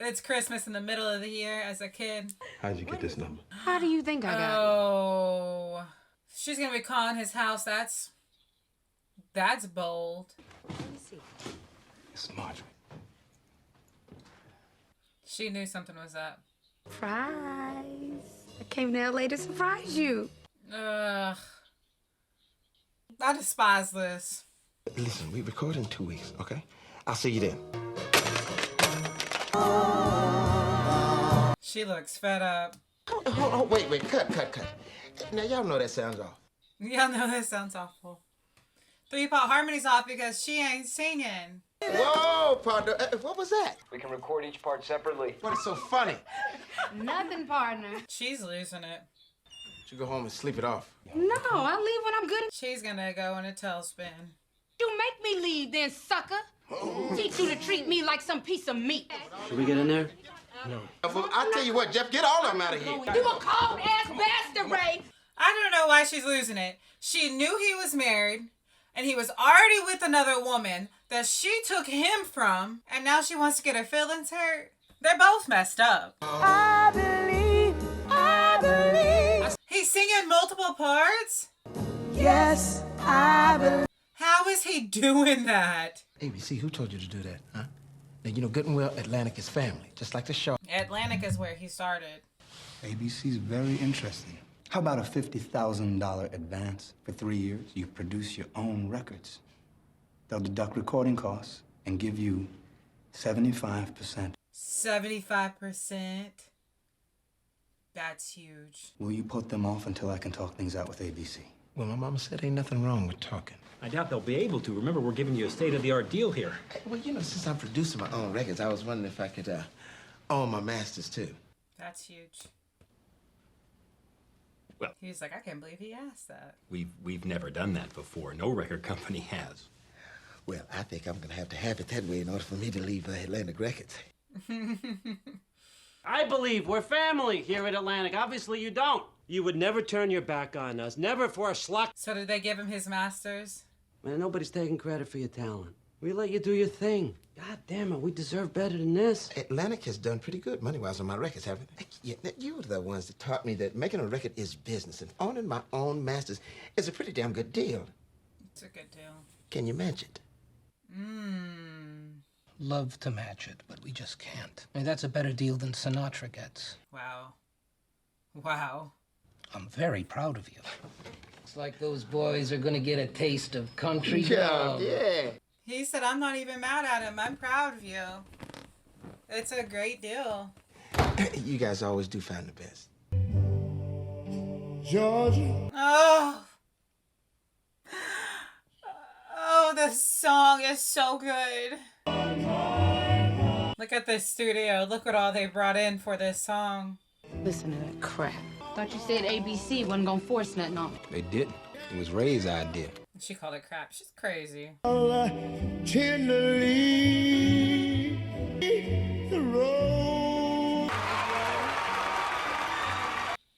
S1: it's Christmas in the middle of the year as a kid?
S23: How'd you get this number?
S21: How do you think I got it?
S1: Oh, she's going to be calling his house. That's bold.
S21: Let me see.
S23: It's Marjorie.
S1: She knew something was up.
S21: Surprise. I came to LA to surprise you.
S1: Ugh. I despise this.
S7: Listen, we record in 2 weeks, okay? I'll see you then.
S1: She looks fed up.
S7: Oh, wait, cut. Now, y'all know that sounds off.
S1: Y'all know that sounds awful. 3-part harmony's off because she ain't singing.
S7: Whoa, partner, what was that?
S18: We can record each part separately.
S7: What is so funny?
S21: Nothing, partner.
S1: She's losing it.
S7: You go home and sleep it off.
S21: No, I'll leave when I'm good.
S1: She's gonna go in a tailspin.
S21: You make me leave then, sucker. Teach you to treat me like some piece of meat.
S22: Should we get in there?
S18: No.
S7: Well, I'll tell you what, Jeff, get all of them out of here.
S21: You a cold-ass bastard, Ray.
S1: I don't know why she's losing it. She knew he was married, and he was already with another woman that she took him from, and now she wants to get her feelings hurt. They're both messed up.
S21: I believe.
S1: He's singing multiple parts?
S21: Yes, I believe.
S1: How is he doing that?
S7: ABC, who told you to do that, huh? Now, you know good and well Atlantic is family, just like the show.
S1: Atlantic is where he started.
S20: ABC's very interesting. How about a $50,000 advance for 3 years? You produce your own records. They'll deduct recording costs and give you 75%.
S1: 75%? That's huge.
S20: Will you put them off until I can talk things out with ABC?
S7: Well, my mama said ain't nothing wrong with talking.
S24: I doubt they'll be able to. Remember, we're giving you a state-of-the-art deal here.
S7: Well, you know, since I'm producing my own records, I was wondering if I could own my masters, too.
S1: That's huge.
S24: Well,
S1: he's like, I can't believe he asked that.
S24: We've never done that before. No record company has.
S7: Well, I think I'm going to have it that way in order for me to leave Atlantic Records.
S22: I believe we're family here at Atlantic. Obviously, you don't. You would never turn your back on us. Never for a schlock.
S1: So did they give him his masters?
S22: Man, nobody's taking credit for your talent. We let you do your thing. God damn it, we deserve better than this.
S7: Atlantic has done pretty good money-wise on my records, haven't they? Yeah, you were the ones that taught me that making a record is business, and owning my own masters is a pretty damn good deal.
S1: It's a good deal.
S7: Can you match it?
S18: Love to match it, but we just can't. I mean, that's a better deal than Sinatra gets.
S1: Wow. Wow.
S18: I'm very proud of you. Looks like those boys are gonna get a taste of country.
S7: Yeah.
S1: He said, I'm not even mad at him. I'm proud of you. It's a great deal.
S7: You guys always do find the best.
S17: Georgia.
S1: Oh, the song is so good. Look at this studio. Look what all they brought in for this song.
S21: Listen to that crap. Thought you said ABC wasn't gonna force nothing on me.
S20: They didn't. It was Ray's idea.
S1: She called it crap. She's crazy.
S17: Tenderly the road.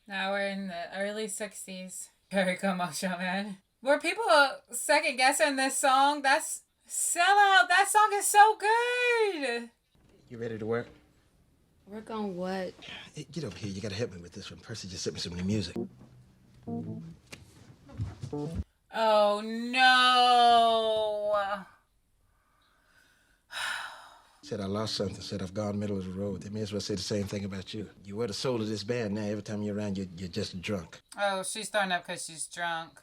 S1: Now we're in the early 60s. Very commercial, man. Were people second guessing this song? That's sellout. That song is so good.
S7: You ready to work?
S12: Work on what?
S7: Hey, get over here. You gotta help me with this one. Percy just sent me some new music.
S1: Oh no.
S7: Said I lost something. Said I've gone middle of the road. They may as well say the same thing about you. You were the soul of this band. Now every time you're around, you're just drunk.
S1: Oh, she's throwing up because she's drunk.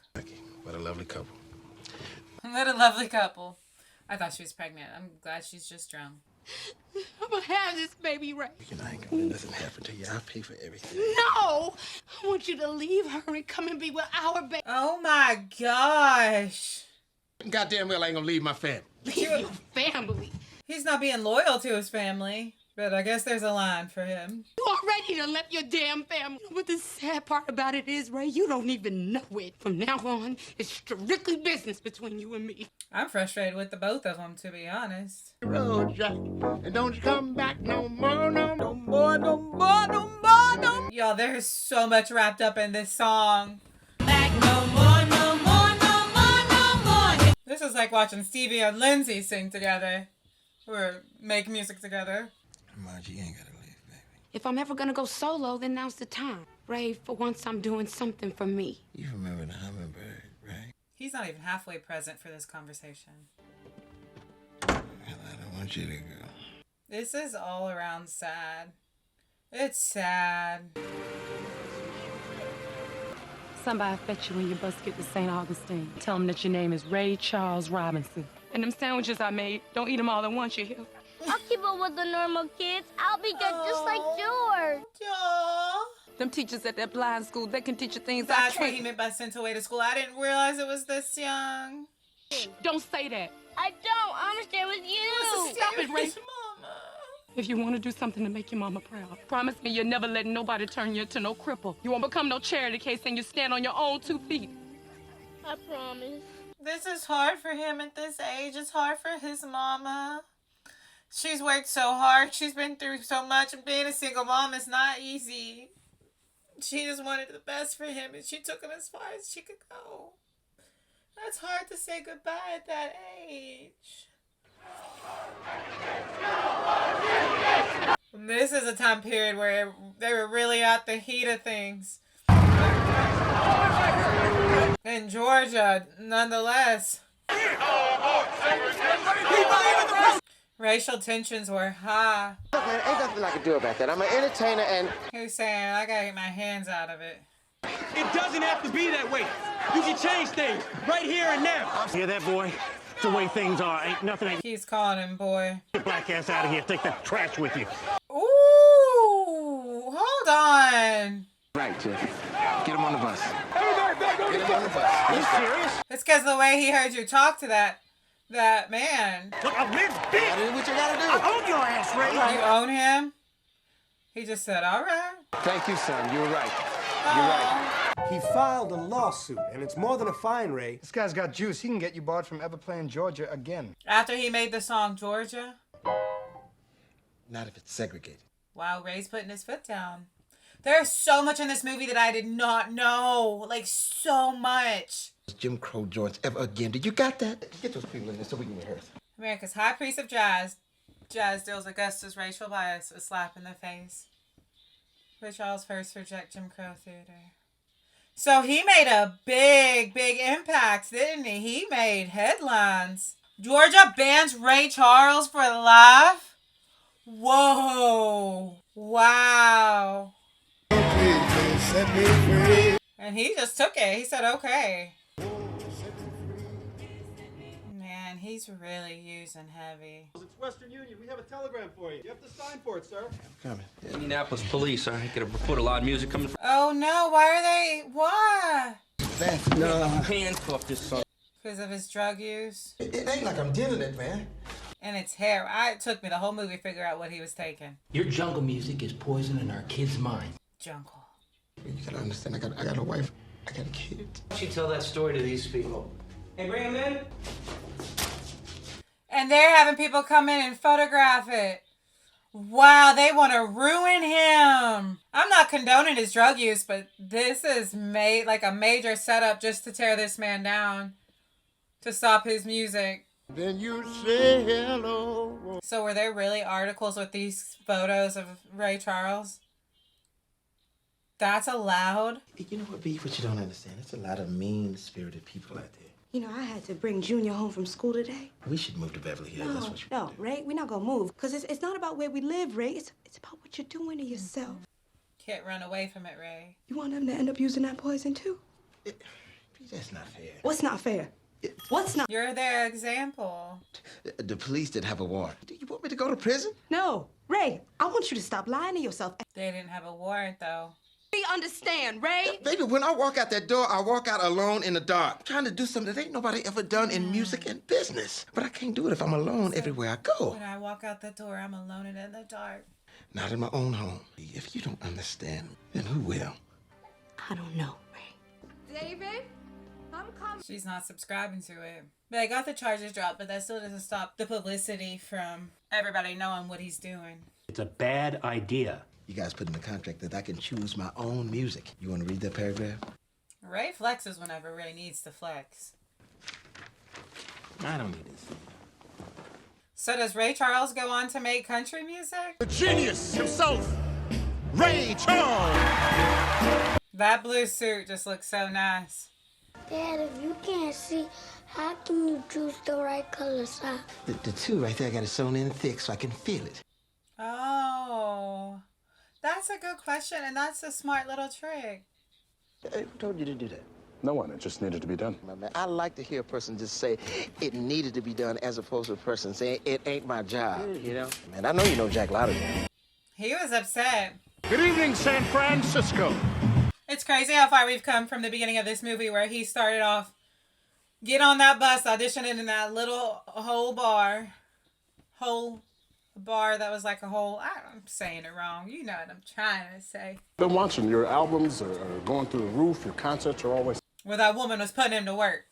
S7: What a lovely couple.
S1: What a lovely couple. I thought she was pregnant. I'm glad she's just drunk.
S21: I'm gonna have this baby, Ray.
S7: You know, I ain't gonna let nothing happen to you. I'll pay for everything.
S21: No! I want you to leave her and come and be with our baby.
S1: Oh my gosh.
S7: Goddamn well I ain't gonna leave my family.
S21: Leave your family.
S1: He's not being loyal to his family, but I guess there's a line for him.
S21: You already done left your damn family. But the sad part about it is, Ray, you don't even know it. From now on, it's strictly business between you and me.
S1: I'm frustrated with the both of them, to be honest.
S17: Road, Jack, and don't you come back no more, no more.
S1: Y'all, there's so much wrapped up in this song. This is like watching Stevie and Lindsay sing together. Or make music together.
S7: Margie, you ain't gotta leave, baby.
S21: If I'm ever gonna go solo, then now's the time. Ray, for once I'm doing something for me.
S7: You remember the hummingbird, right?
S1: He's not even halfway present for this conversation.
S7: Well, I don't want you to go.
S1: This is all around sad. It's sad.
S2: Somebody fetch you when your bus get to St. Augustine. Tell them that your name is Ray Charles Robinson. And them sandwiches I made, don't eat them all at once, you hear?
S14: I'll keep up with the normal kids. I'll be good just like George.
S2: Them teachers at that blind school, they can teach you things I
S1: That's what
S2: can't.
S1: he meant by sent away to school. I didn't realize it was this young.
S2: Don't say that.
S14: I don't. I'm gonna stay with you.
S2: Stop it, Ray. If you want to do something to make your mama proud, promise me you'll never let nobody turn you into no cripple. You won't become no charity case and you stand on your own 2 feet.
S14: I promise.
S1: This is hard for him at this age. It's hard for his mama. She's worked so hard. She's been through so much. And being a single mom is not easy. She just wanted the best for him, and she took him as far as she could go. That's hard to say goodbye at that age. And this is a time period where they were really at the heat of things. In Georgia, nonetheless. Racial tensions were high.
S4: Look, man, ain't nothing I can do about that. I'm an entertainer and...
S1: Who's saying I gotta get my hands out of it?
S22: It doesn't have to be that way. You can change things right here and now. Hear that, boy? It's the way things are. Ain't nothing.
S1: He's calling him boy.
S22: Get black ass out of here. Take that trash with you.
S1: Ooh, hold on.
S7: Right, Jeff. Get him on the bus.
S22: Get him on the bus. Are you serious?
S1: It's because the way he heard you talk to that man.
S22: Look, I've been big.
S4: Gotta do what you gotta do.
S22: I own your ass, Ray.
S1: You own him? He just said, all right.
S4: Thank you, son. You were right. You're right.
S3: He filed a lawsuit, and it's more than a fine, Ray. This guy's got juice. He can get you barred from ever playing Georgia again.
S1: After he made the song Georgia?
S7: Not if it's segregated.
S1: Wow, Ray's putting his foot down. There's so much in this movie that I did not know. Like, so much.
S7: Jim Crow joints ever again. Did you got that? Get those people in there so we can rehearse.
S1: America's high priest of jazz. Jazz deals Augustus' racial bias a slap in the face. Ray Charles first reject Jim Crow theater. So he made a big, big impact, didn't he? He made headlines. Georgia bans Ray Charles for life? Whoa. Wow. And he just took it. He said, okay. Man, he's really using heavy.
S6: It's Western Union. We have a telegram for you. You have to sign for it, sir.
S7: Coming.
S6: Indianapolis police. I get a report of loud music coming from.
S1: Oh no, why are they? Why?
S6: No. Handcuff this son.
S1: Because of his drug use?
S7: It ain't like I'm dealing it, man.
S1: And it's hair. It took me the whole movie to figure out what he was taking.
S10: Your jungle music is poisoning our kids' minds.
S1: Jungle.
S7: You gotta understand, I got a wife, I got a kid.
S18: Why don't you tell that story to these people?
S1: Hey, bring him in. And they're having people come in and photograph it. Wow, they want to ruin him. I'm not condoning his drug use, but this is made like a major setup just to tear this man down, to stop his music.
S17: Then you say hello.
S1: So were there really articles with these photos of Ray Charles? That's allowed?
S7: You know what, B, what you don't understand? There's a lot of mean-spirited people out there.
S12: You know, I had to bring Junior home from school today.
S7: We should move to Beverly Hills. That's what you
S12: No, Ray, we're not gonna move. Because it's not about where we live, Ray. It's about what you're doing to yourself.
S1: Can't run away from it, Ray.
S12: You want them to end up using that poison, too?
S7: That's not fair.
S12: What's not fair? What's not?
S1: You're their example.
S7: The police didn't have a warrant. Do you want me to go to prison?
S12: No. Ray, I want you to stop lying to yourself.
S1: They didn't have a warrant, though.
S12: We understand, Ray.
S7: Baby, when I walk out that door, I walk out alone in the dark. I'm trying to do something that ain't nobody ever done in music and business. But I can't do it if I'm alone everywhere I go.
S1: When I walk out the door, I'm alone and in the dark.
S7: Not in my own home. If you don't understand, then who will?
S12: I don't know, Ray.
S14: David, I'm coming.
S1: She's not subscribing to it. But I got the charges dropped, but that still doesn't stop the publicity from everybody knowing what he's doing.
S24: It's a bad idea.
S7: You guys put in the contract that I can choose my own music. You want to read that paragraph?
S1: Ray flexes whenever Ray needs to flex.
S24: I don't need this.
S1: So does Ray Charles go on to make country music?
S17: The genius himself, Ray Charles.
S1: That blue suit just looks so nice.
S14: Dad, if you can't see, how can you choose the right color sock?
S7: The two right there, I got it sewn in thick so I can feel it.
S1: Oh, that's a good question, and that's a smart little trick.
S7: Who told you to do that?
S23: No one. It just needed to be done.
S7: Man, I like to hear a person just say it needed to be done as opposed to a person saying it ain't my job, you know? Man, I know you know Jack Lowry.
S1: He was upset.
S23: Good evening, San Francisco.
S1: It's crazy how far we've come from the beginning of this movie where he started off, get on that bus, auditioning in that little bar that was like a whole, I'm saying it wrong. You know what I'm trying to say.
S23: Been watching. Your albums are going through the roof. Your concerts are always...
S1: Where that woman was putting him to work.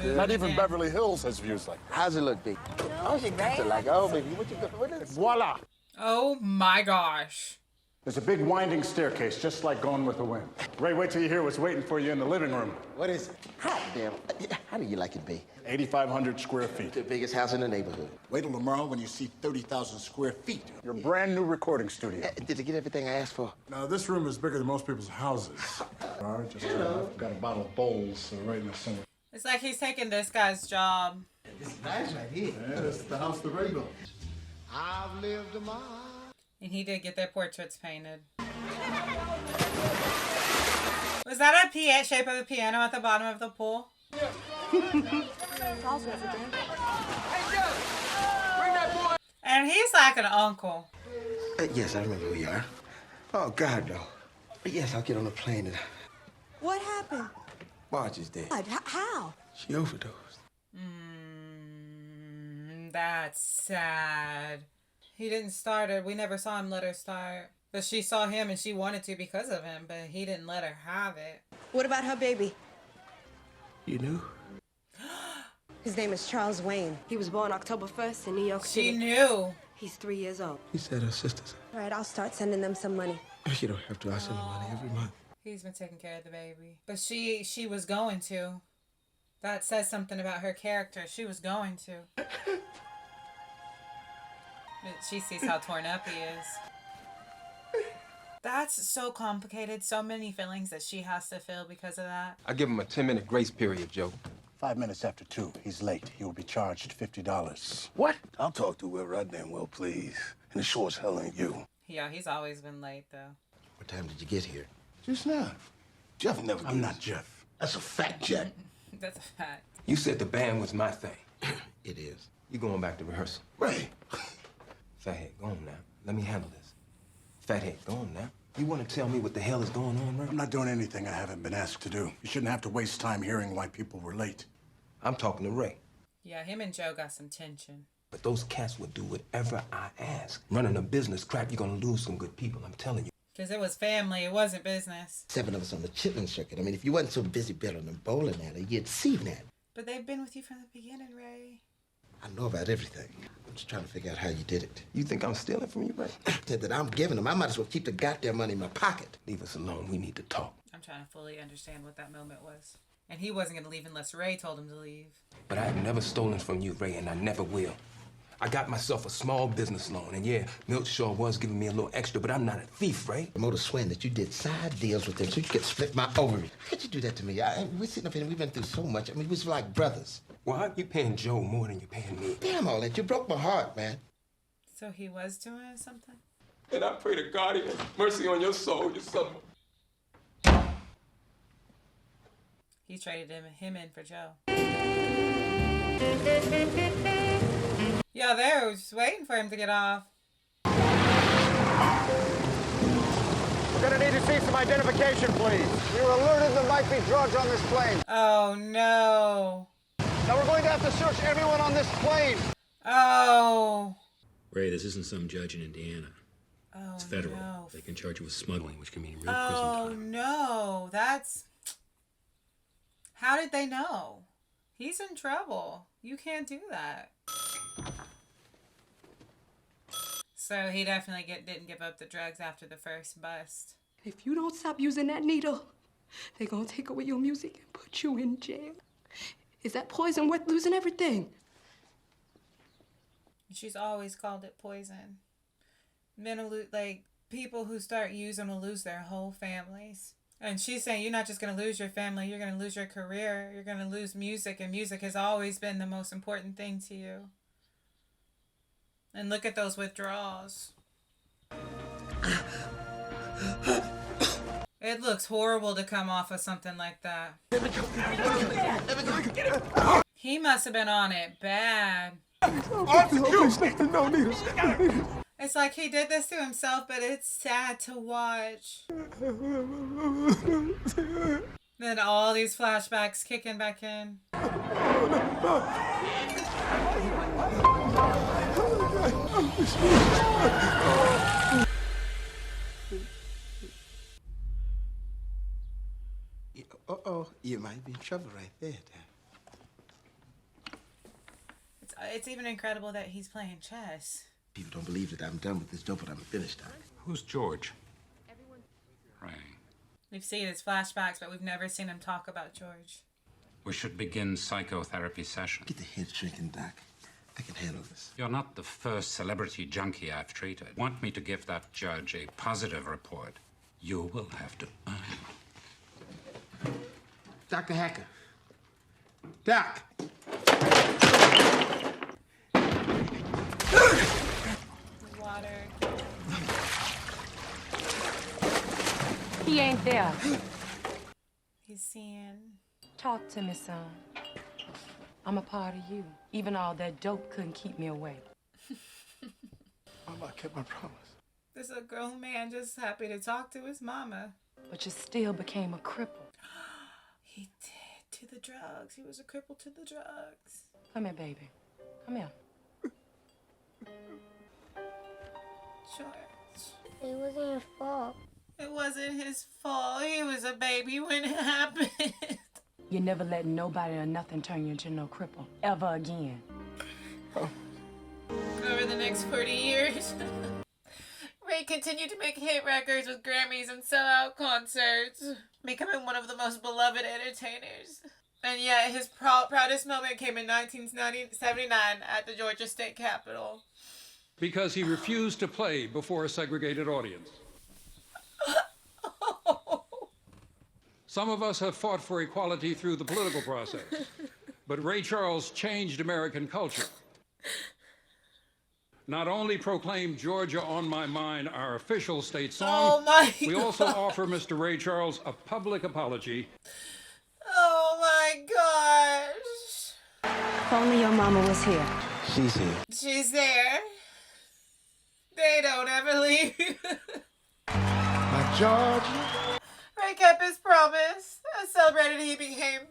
S23: Not even Beverly Hills has views like that.
S7: How's it look, baby? Oh, she got it like, oh, baby, what is
S23: Voila.
S1: Oh, my gosh.
S23: There's a big winding staircase, just like Gone with the Wind. Ray, wait till you hear what's waiting for you in the living room.
S7: What is it? Hot damn. How do you like it, B?
S23: 8,500 square feet.
S7: The biggest house in the neighborhood.
S17: Wait till tomorrow when you see 30,000 square feet.
S23: Your brand new recording studio.
S7: Did you get everything I asked for?
S23: Now, this room is bigger than most people's houses. All right, just got a bottle of bowls right in the center.
S1: It's like he's taking this guy's job.
S7: This is nice right here.
S23: Yeah, this is the house that Ray built.
S17: I've lived a mile.
S1: And he did get their portraits painted. Was that a shape of a piano at the bottom of the pool? And he's like an uncle.
S7: Yes, I remember who you are. Oh, God, no. Yes, I'll get on the plane and...
S12: What happened?
S7: Marge is dead.
S12: How?
S7: She overdosed.
S1: That's sad. He didn't start her. We never saw him let her start. But she saw him and she wanted to because of him, but he didn't let her have it.
S12: What about her baby?
S7: You knew?
S12: His name is Charles Wayne. He was born October 1st in New York City.
S1: She knew.
S12: He's 3 years old.
S7: He said her sister's.
S12: All right, I'll start sending them some money.
S7: You don't have to. I send the money every month.
S1: He's been taking care of the baby. But she was going to. That says something about her character. She was going to. She sees how torn up he is. That's so complicated. So many feelings that she has to feel because of that.
S6: I give him a 10-minute grace period, Joe.
S23: 5 minutes after 2. He's late. He will be charged $50.
S17: What? I'll talk to whoever I damn well please. And it sure as hell ain't you.
S1: Yeah, he's always been late, though.
S7: What time did you get here?
S17: Just now. Jeff never
S23: I'm not Jeff.
S17: That's a fact, Jack.
S1: That's a fact.
S6: You said the band was my thing.
S7: It is.
S6: You going back to rehearsal.
S17: Ray.
S6: Fathead, go on now. Let me handle this. Fathead, go on now. You want to tell me what the hell is going on, Ray?
S23: I'm not doing anything I haven't been asked to do. You shouldn't have to waste time hearing why people were late.
S6: I'm talking to Ray.
S1: Yeah, him and Joe got some tension.
S6: But those cats would do whatever I ask. Running a business crap, you're going to lose some good people, I'm telling you.
S1: Because it was family, it wasn't business.
S7: 7 of us on the chitlin circuit. I mean, if you wasn't so busy building a bowling alley, you'd see that.
S1: But they've been with you from the beginning, Ray.
S7: I know about everything. I'm just trying to figure out how you did it.
S6: You think I'm stealing from you, Ray?
S7: Said that I'm giving them. I might as well keep the goddamn money in my pocket.
S6: Leave us alone. We need to talk.
S1: I'm trying to fully understand what that moment was. And he wasn't going to leave unless Ray told him to leave.
S6: But I have never stolen from you, Ray, and I never will. I got myself a small business loan, and yeah, Milt Shaw was giving me a little extra, but I'm not a thief, Ray.
S7: The motor swing that you did side deals with him so you could split my ovary. How could you do that to me? We're sitting up here and we've been through so much. I mean, we was like brothers.
S6: Why you paying Joe more than you're paying me?
S7: Damn all that. You broke my heart, man.
S1: So he was doing something?
S6: And I pray to God he has mercy on your soul, your son.
S1: He traded him in for Joe. Yeah, they were just waiting for him to get off.
S3: We're gonna need to see some identification, please. We were alerted there might be drugs on this plane.
S1: Oh, no.
S3: Now we're going to have to search everyone on this plane.
S1: Oh.
S24: Ray, this isn't some judge in Indiana.
S1: Oh,
S24: it's federal.
S1: No.
S24: They can charge you with smuggling, which can mean real prison
S1: Oh,
S24: time.
S1: no. That's... How did they know? He's in trouble. You can't do that. So he definitely didn't give up the drugs after the first bust.
S21: If you don't stop using that needle, they're gonna take away your music and put you in jail. Is that poison worth losing everything?
S1: She's always called it poison. Men will like people who start using will lose their whole families. And she's saying you're not just going to lose your family, you're going to lose your career, you're going to lose music, and music has always been the most important thing to you. And look at those withdrawals. It looks horrible to come off of something like that. He must have been on it bad. It's like he did this to himself, but it's sad to watch. Then all these flashbacks kicking back in.
S7: Uh-oh, you might be in trouble right there, Dad.
S1: It's even incredible that he's playing chess.
S7: People don't believe that I'm done with this dope, but I'm finished.
S24: Who's George? Ray.
S1: We've seen his flashbacks, but we've never seen him talk about George.
S24: We should begin psychotherapy session.
S7: Get the head shrinking, Doc. I can handle this.
S24: You're not the first celebrity junkie I've treated. Want me to give that judge a positive report? You will have to earn.
S7: Dr. Hacker. Doc.
S1: Water.
S2: He ain't there.
S1: He's seeing.
S2: Talk to me, son. I'm a part of you. Even all that dope couldn't keep me away.
S3: Mama, I kept my promise.
S1: This is a grown man just happy to talk to his mama.
S2: But you still became a cripple.
S1: He did to the drugs. He was a cripple to the drugs.
S2: Come here, baby. Come here.
S1: George.
S14: It wasn't your fault.
S1: It wasn't his fault. He was a baby when it happened.
S2: You never let nobody or nothing turn you into no cripple. Ever again.
S1: Over the next 40 years, Ray continued to make hit records with Grammys and sell-out concerts, becoming one of the most beloved entertainers. And yet, his proudest moment came in 1979 at the Georgia State Capitol.
S5: Because he refused to play before a segregated audience. Some of us have fought for equality through the political process, but Ray Charles changed American culture. Not only proclaimed Georgia on My Mind our official state song, we also offer Mr. Ray Charles a public apology.
S1: Oh my gosh.
S12: If only your mama was here.
S7: She's here.
S1: She's there. They don't ever leave.
S7: My Georgia.
S1: Ray kept his promise. As celebrated he became.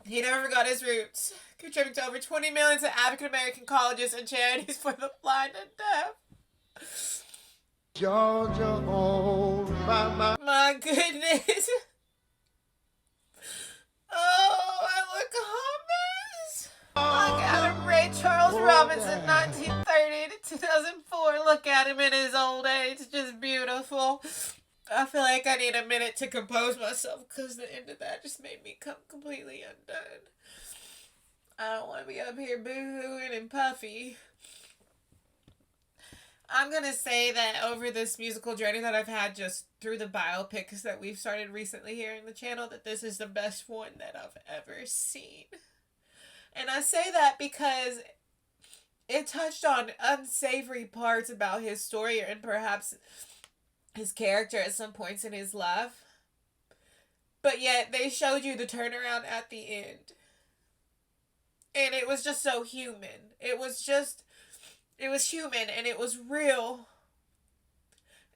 S1: He never forgot his roots, contributing to over 20 million to African-American colleges and charities for the blind and deaf.
S7: Georgia, oh.
S1: My goodness. Oh, I look hot mess. Look at him, Ray Charles Robinson, 1930 to 2004. Look at him in his old age. Just beautiful. I feel like I need a minute to compose myself because the end of that just made me come completely undone. I don't want to be up here boo-hooing and puffy. I'm going to say that over this musical journey that I've had just through the biopics that we've started recently here in the channel, that this is the best one that I've ever seen. And I say that because it touched on unsavory parts about his story and perhaps his character at some points in his life. But yet they showed you the turnaround at the end. And it was just so human. It was human and it was real.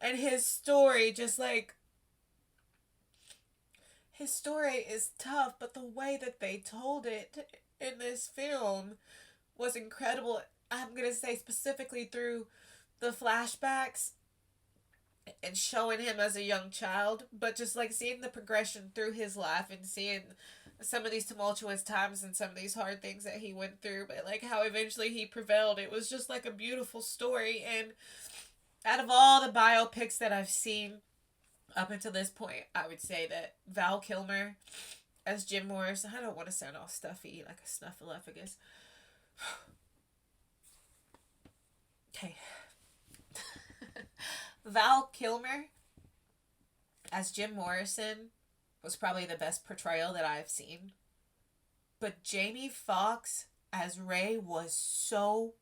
S1: And his story just like... His story is tough, but the way that they told it in this film was incredible. I'm going to say specifically through the flashbacks and showing him as a young child, but just like seeing the progression through his life and seeing some of these tumultuous times and some of these hard things that he went through, but like how eventually he prevailed. It was just like a beautiful story. And out of all the biopics that I've seen up until this point, I would say that Val Kilmer as Jim Morris, I don't want to sound all stuffy like a snuffleupagus. Okay. Val Kilmer as Jim Morrison was probably the best portrayal that I've seen. But Jamie Foxx as Ray was so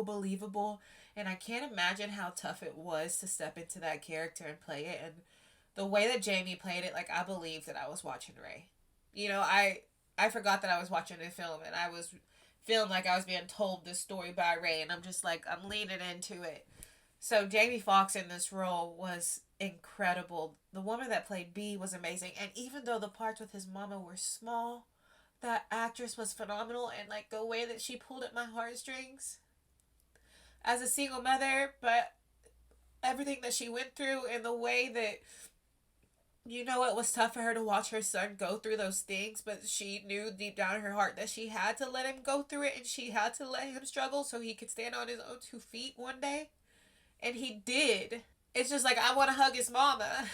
S1: believable. And I can't imagine how tough it was to step into that character and play it. And the way that Jamie played it, like, I believed that I was watching Ray. You know, I forgot that I was watching a film and I was feeling like I was being told this story by Ray. And I'm just like, I'm leaning into it. So Jamie Foxx in this role was incredible. The woman that played Bee was amazing. And even though the parts with his mama were small, that actress was phenomenal. And like the way that she pulled at my heartstrings as a single mother, but everything that she went through and the way that, you know, it was tough for her to watch her son go through those things, but she knew deep down in her heart that she had to let him go through it and she had to let him struggle so he could stand on his own 2 feet one day. And he did. It's just like, I want to hug his mama.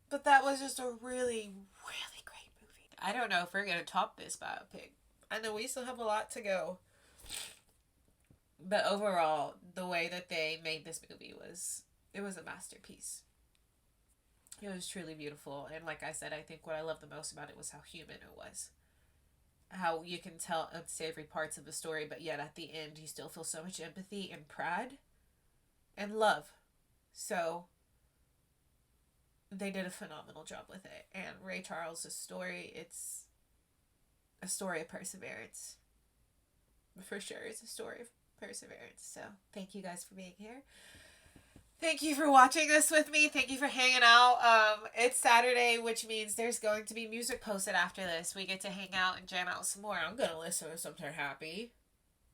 S1: But that was just a really, really great movie. I don't know if we're going to top this biopic. I know we still have a lot to go. But overall, the way that they made this movie it was a masterpiece. It was truly beautiful. And like I said, I think what I loved the most about it was how human it was. How you can tell unsavory parts of the story, but yet at the end you still feel so much empathy and pride and love. So they did a phenomenal job with it. And Ray Charles' story, it's a story of perseverance. For sure, it's a story of perseverance. So thank you guys for being here. Thank you for watching this with me. Thank you for hanging out. It's Saturday, which means there's going to be music posted after this. We get to hang out and jam out some more. I'm going to listen to something happy.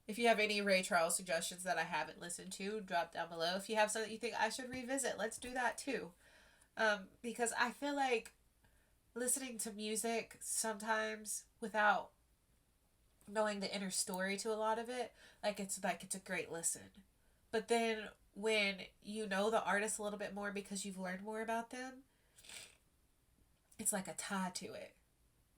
S1: If you have any Ray Charles suggestions that I haven't listened to, drop down below. If you have something you think I should revisit, let's do that too. Because I feel like listening to music sometimes without knowing the inner story to a lot of it, it's a great listen. But then when you know the artist a little bit more because you've learned more about them, it's like a tie to it.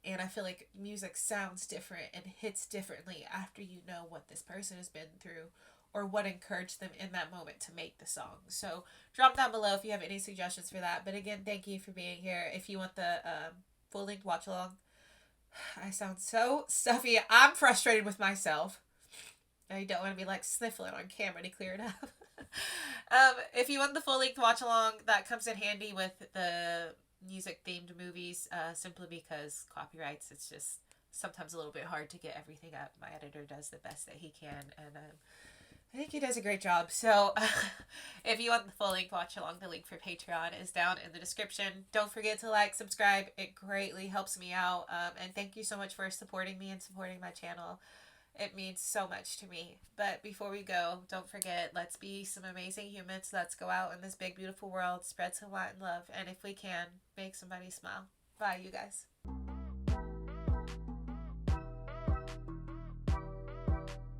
S1: And I feel like music sounds different and hits differently after you know what this person has been through or what encouraged them in that moment to make the song. So drop down below if you have any suggestions for that. But again, thank you for being here. If you want the full-length watch-along, I sound so stuffy. I'm frustrated with myself. I don't want to be sniffling on camera to clear it up. If you want the full-length watch-along, that comes in handy with the music-themed movies, simply because copyrights, it's just sometimes a little bit hard to get everything up. My editor does the best that he can, and I think he does a great job. So if you want the full-length watch-along, the link for Patreon is down in the description. Don't forget to subscribe. It greatly helps me out, and thank you so much for supporting me and supporting my channel. It means so much to me. But before we go, don't forget, let's be some amazing humans. Let's go out in this big, beautiful world, spread some light and love, and if we can, make somebody smile. Bye, you guys.